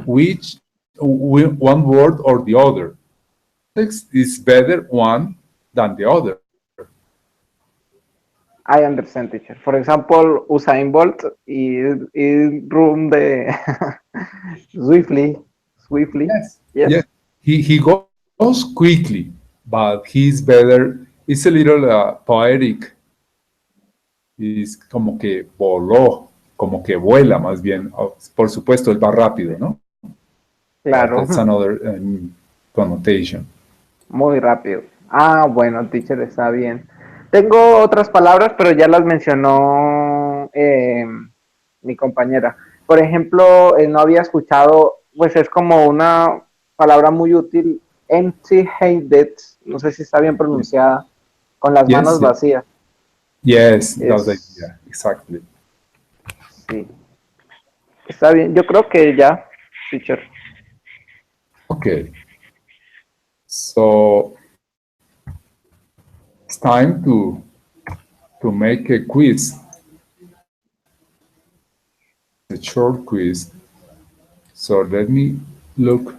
which one word or the other. It's better one than the other. I understand, teacher. For example, Usain Bolt y run de swiftly. Yes, Yes. yes. He goes quickly, but he's better. It's a little poetic. Es como que voló, como que vuela más bien. Oh, por supuesto, él va rápido, ¿no? But Claro, that's another connotation. muy rápido. Ah, bueno, teacher, está bien. Tengo otras palabras, pero ya las mencionó mi compañera. Por ejemplo, no había escuchado, pues es como una palabra muy útil, empty-handed, no sé si está bien pronunciada, con las manos Yes, yes, vacías. yes, that's the Es, idea. Exactly. sí, está bien. Yo creo que ya, teacher. Okay, so it's time to make a quiz, a short quiz. So let me look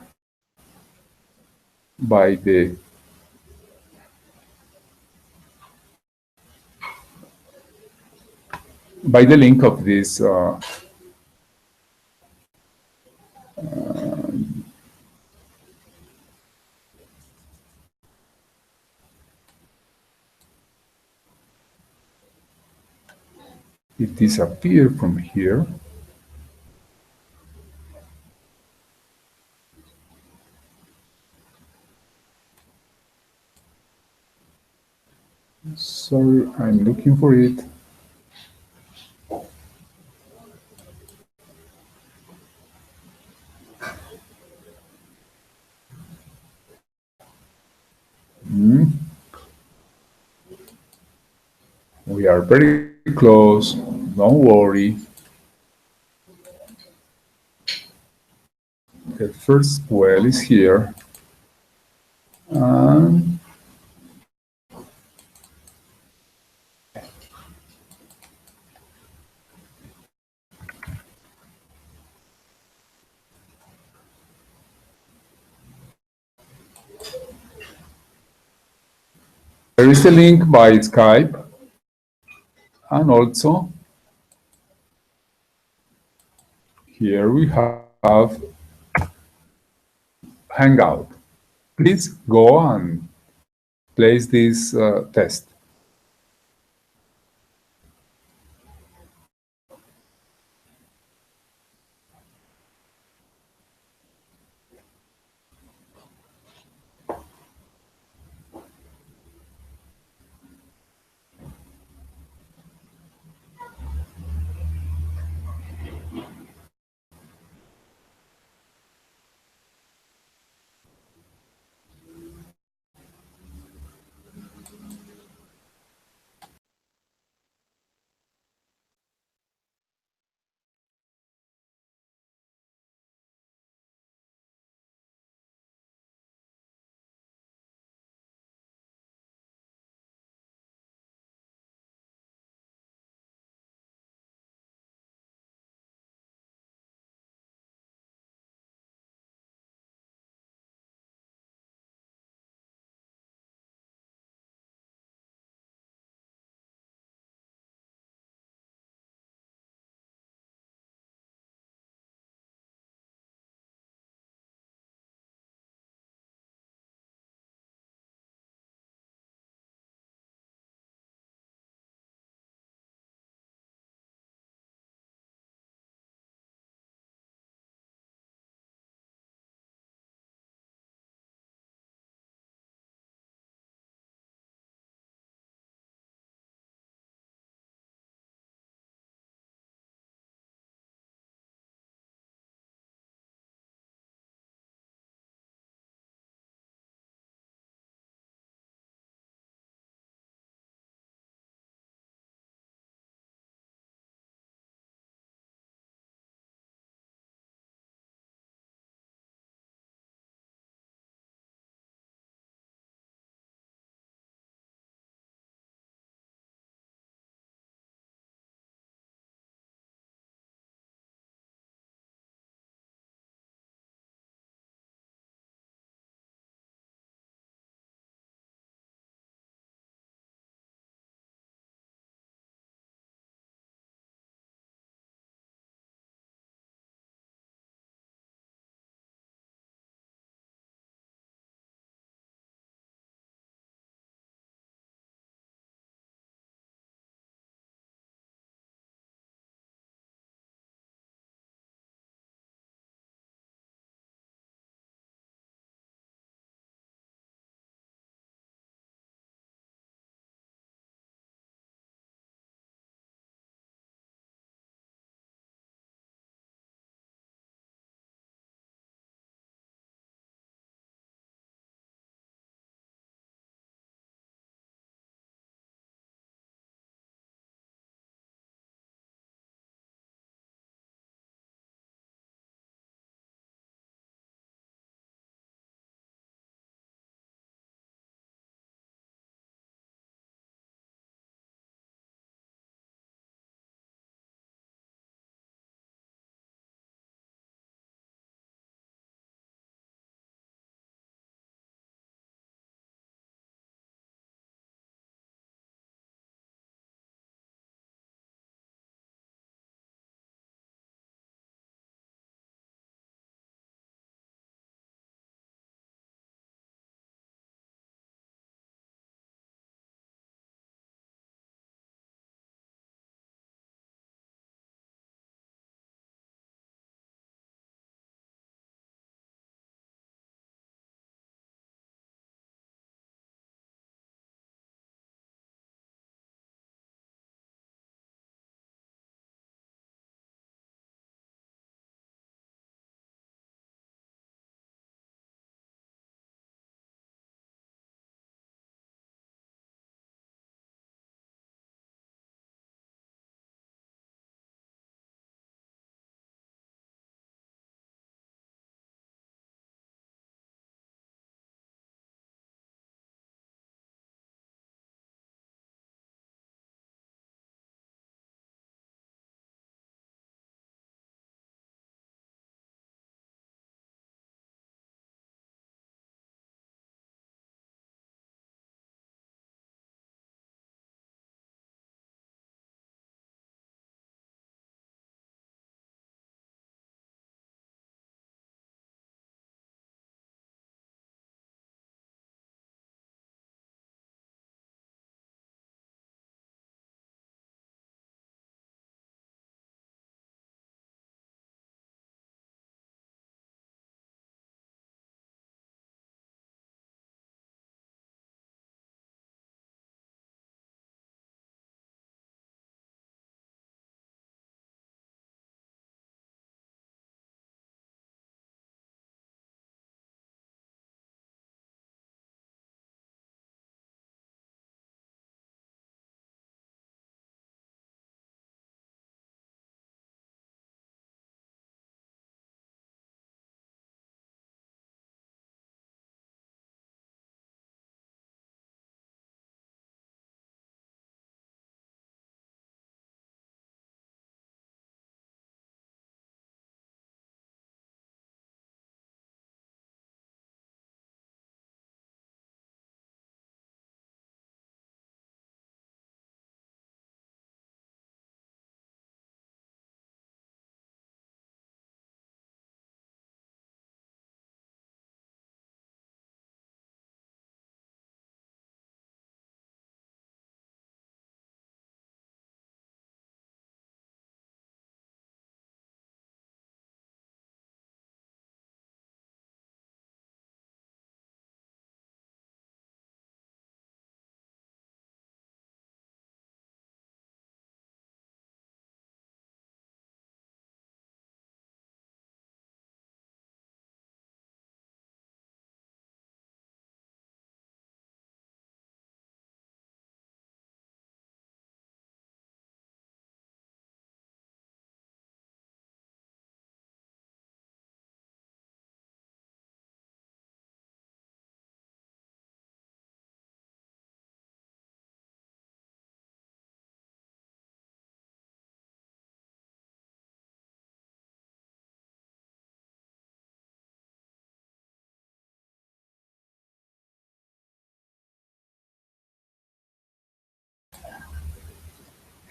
by the link of this. It disappeared from here. Sorry, I'm looking for it. Mm, we are very close. Don't worry. The first well is here. And there is a link by Skype. And also, here we have Hangout. Please go and place this test.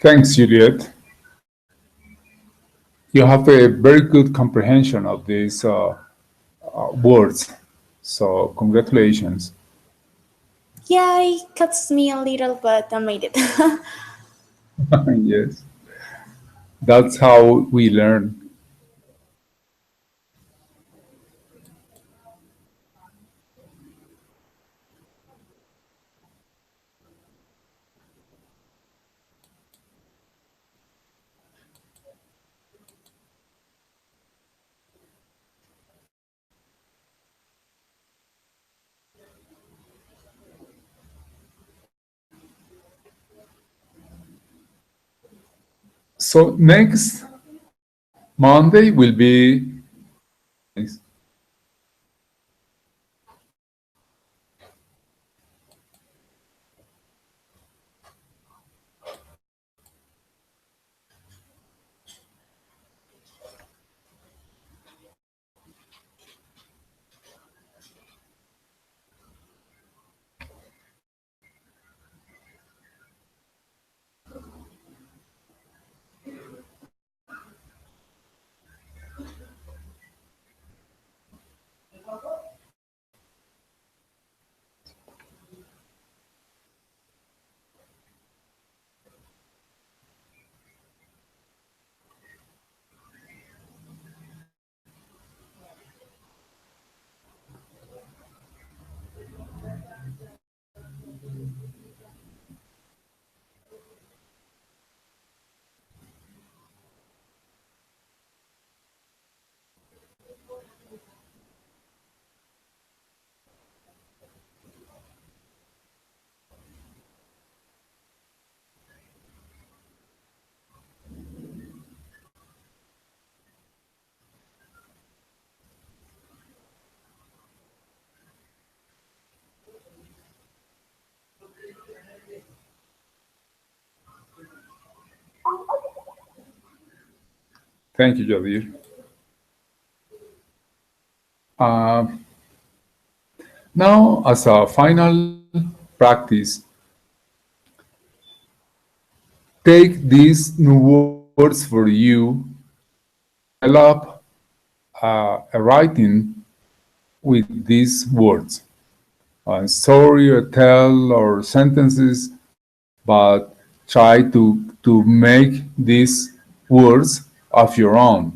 Thanks, Juliet. You have a very good comprehension of these words. So, congratulations. Yeah, it cuts me a little, but I made it. Yes, that's how we learn. So, next Monday will be. Thank you, Jadir. Uh, Now, as a final practice, take these new words for you, develop a writing with these words, a story, a tell, or sentences, but try to make these words of your own.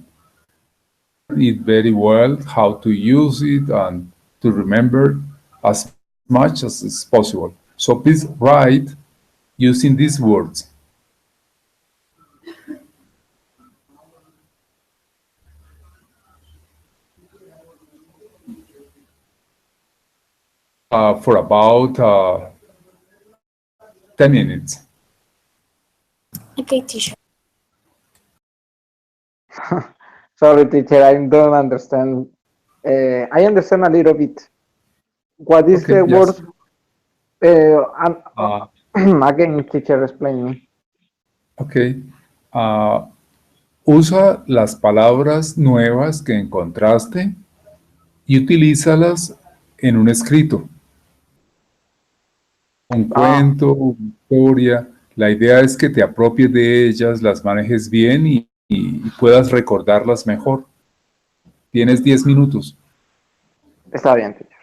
It very well how to use it and to remember as much as is possible. So please write using these words. For about 10 minutes. Okay, teacher. Sorry, teacher, I don't understand. I understand a little bit. What is Okay, the word? yes. Uh, Again, teacher, explain me. ok. Ah, usa las palabras nuevas que encontraste y utilízalas en un escrito, un Ah, cuento, una historia. La idea es que te apropies de ellas, las manejes bien y puedas recordarlas mejor. Tienes 10 minutos. está bien, teacher.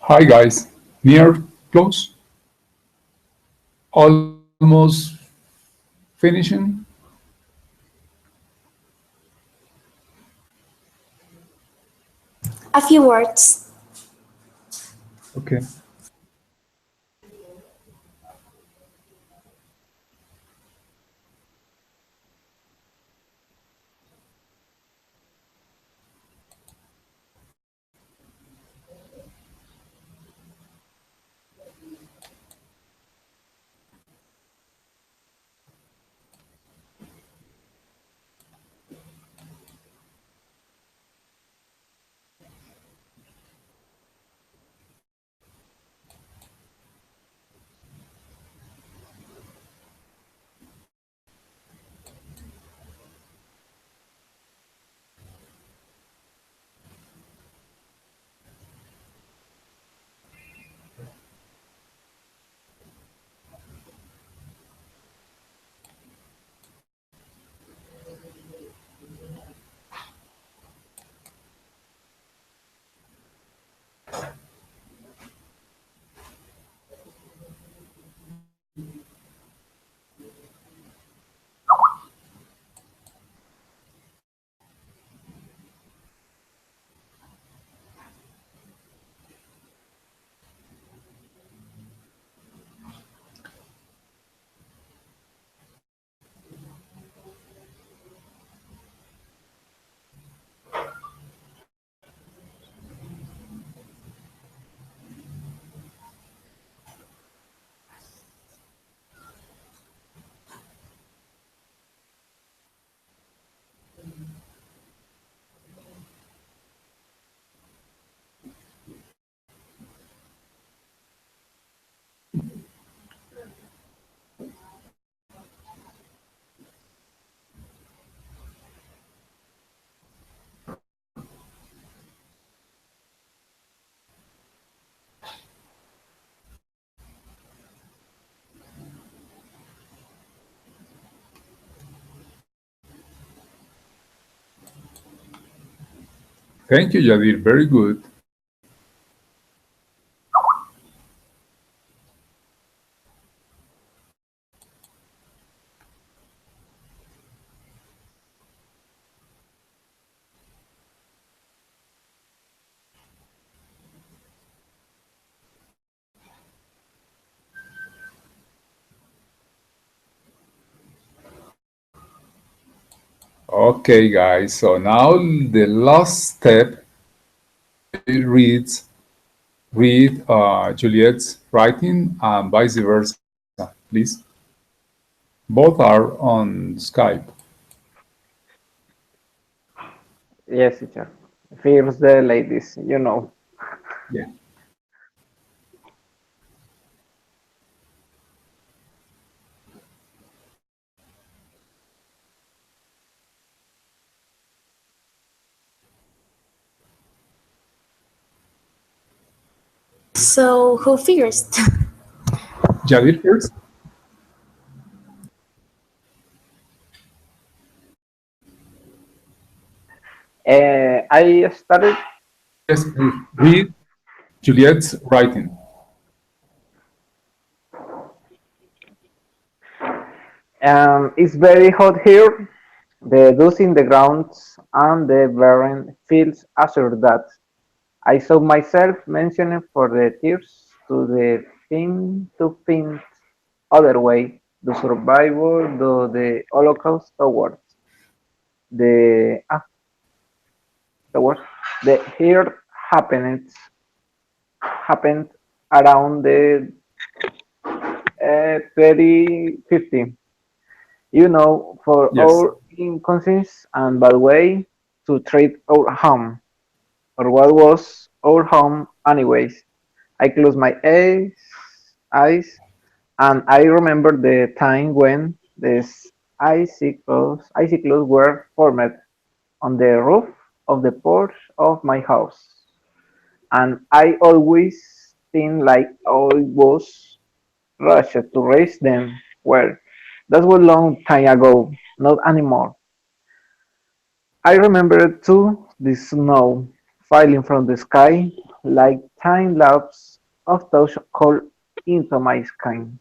Hi guys, near, close, almost finishing. A few words. Okay. Thank you, Jadir. Very good. Okay, guys. So now the last step, Jadir read Juliet's writing and vice versa, please. Both are on Skype. Yes, teacher. First the ladies, you know. Yeah. So who first? Jadir first. I started. Yes, please. Read Juliet's writing. It's very hot here. The dust in the ground and the barren fields assure that. I saw myself mentioning for the tears to the find other way, the survivor, the Holocaust the ah, towards the here happened around the 2015. You know, for Yes. our inconscience and bad way to treat our home, or what was our home anyways. I close my eyes, and I remember the time when these icy clouds were formed on the roof of the porch of my house, and I always think like I was rushed to raise them. Well, that was long time ago, not anymore. I remember too the snow falling from the sky like time lapse of those called into my skin.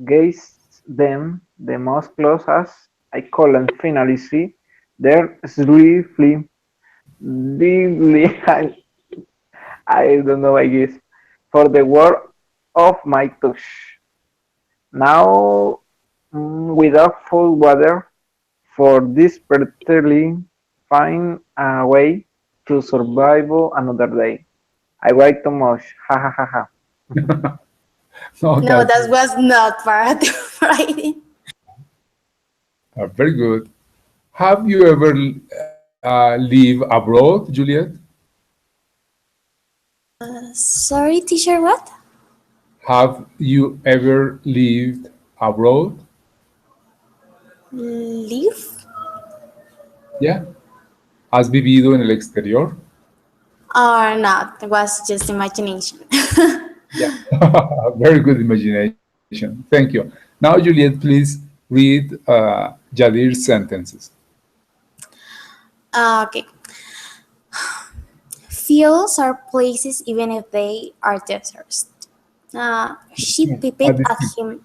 Gaze them the most close as I call and finally see their swiftly deeply I don't know I guess for the word of my touch. Now without full water for desperately find a way to survive another day. I write too much. Ha ha ha ha. No, No, that's that was not part of writing. very good. Have you ever lived abroad, Juliet? Sorry, teacher, what? Have you ever lived abroad? Leave? Yeah. ¿Has vivido en el exterior? Or not? It was just imagination. Yeah. Very good imagination. Thank you. Now, Juliet, please read Jadir's sentences. Okay. Fields are places even if they are deserts. She peeped at him.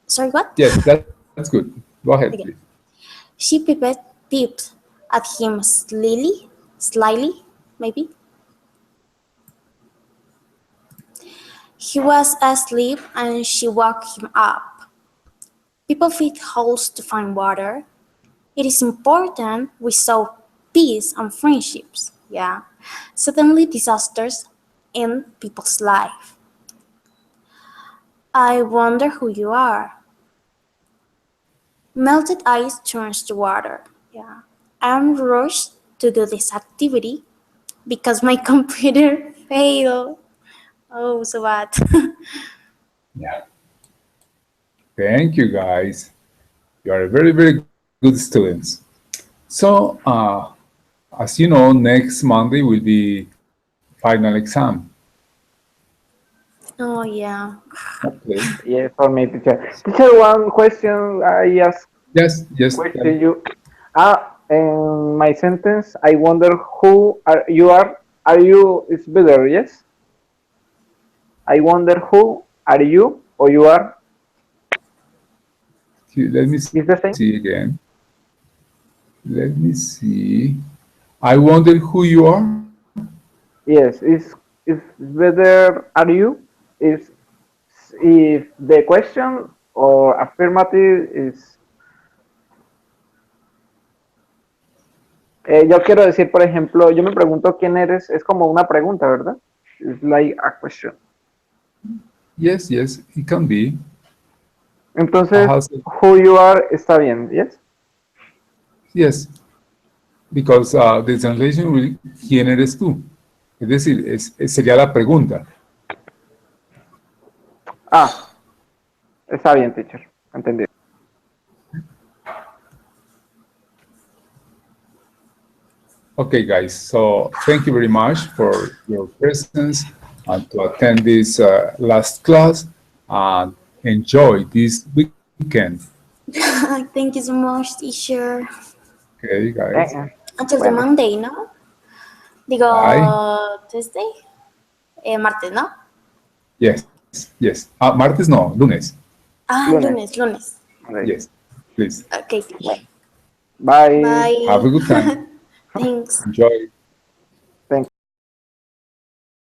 Sorry, what? Yes, that's good. Go ahead, please. Okay. She peeped at him slyly, maybe. He was asleep and she woke him up. People fit holes to find water. It is important we sow peace and friendships. Yeah. Suddenly disasters in people's life. I wonder who you are. Melted ice turns to water. Yeah. I'm rushed to do this activity because my computer failed. Oh, so bad. Yeah. Thank you, guys. You are very, very good students. So, as you know, next Monday will be final exam. Oh, yeah. Okay. Yes, for me, teacher. Teacher, one question I ask Yes. question you. In my sentence, I wonder who are you are. Are you? It's better, yes. I wonder who are you or you are. Let me Is the same? see again. Let me see. I wonder who you are. Yes, it's better. Are you? Is if the question or affirmative is. Yo quiero decir, por ejemplo, yo me pregunto quién eres. Es como una pregunta, ¿verdad? It's like a question. Yes, it can be. Entonces, Has a- who you are está bien, yes? yes, because the translation will, ¿quién eres tú? Es decir, sería la pregunta. Está bien, teacher. Entendido. Okay, guys, so thank you very much for your presence and to attend this last class and enjoy this weekend. Thank you so much, teacher. Okay, guys. Until the Bueno. Monday, ¿no? Digo, Bye. Tuesday. Martes, ¿no? Yes. Martes no, lunes. Lunes. Lunes. Okay. Yes, please. Okay, teacher. Bye. Bye. Have a good time. Thanks. Enjoy.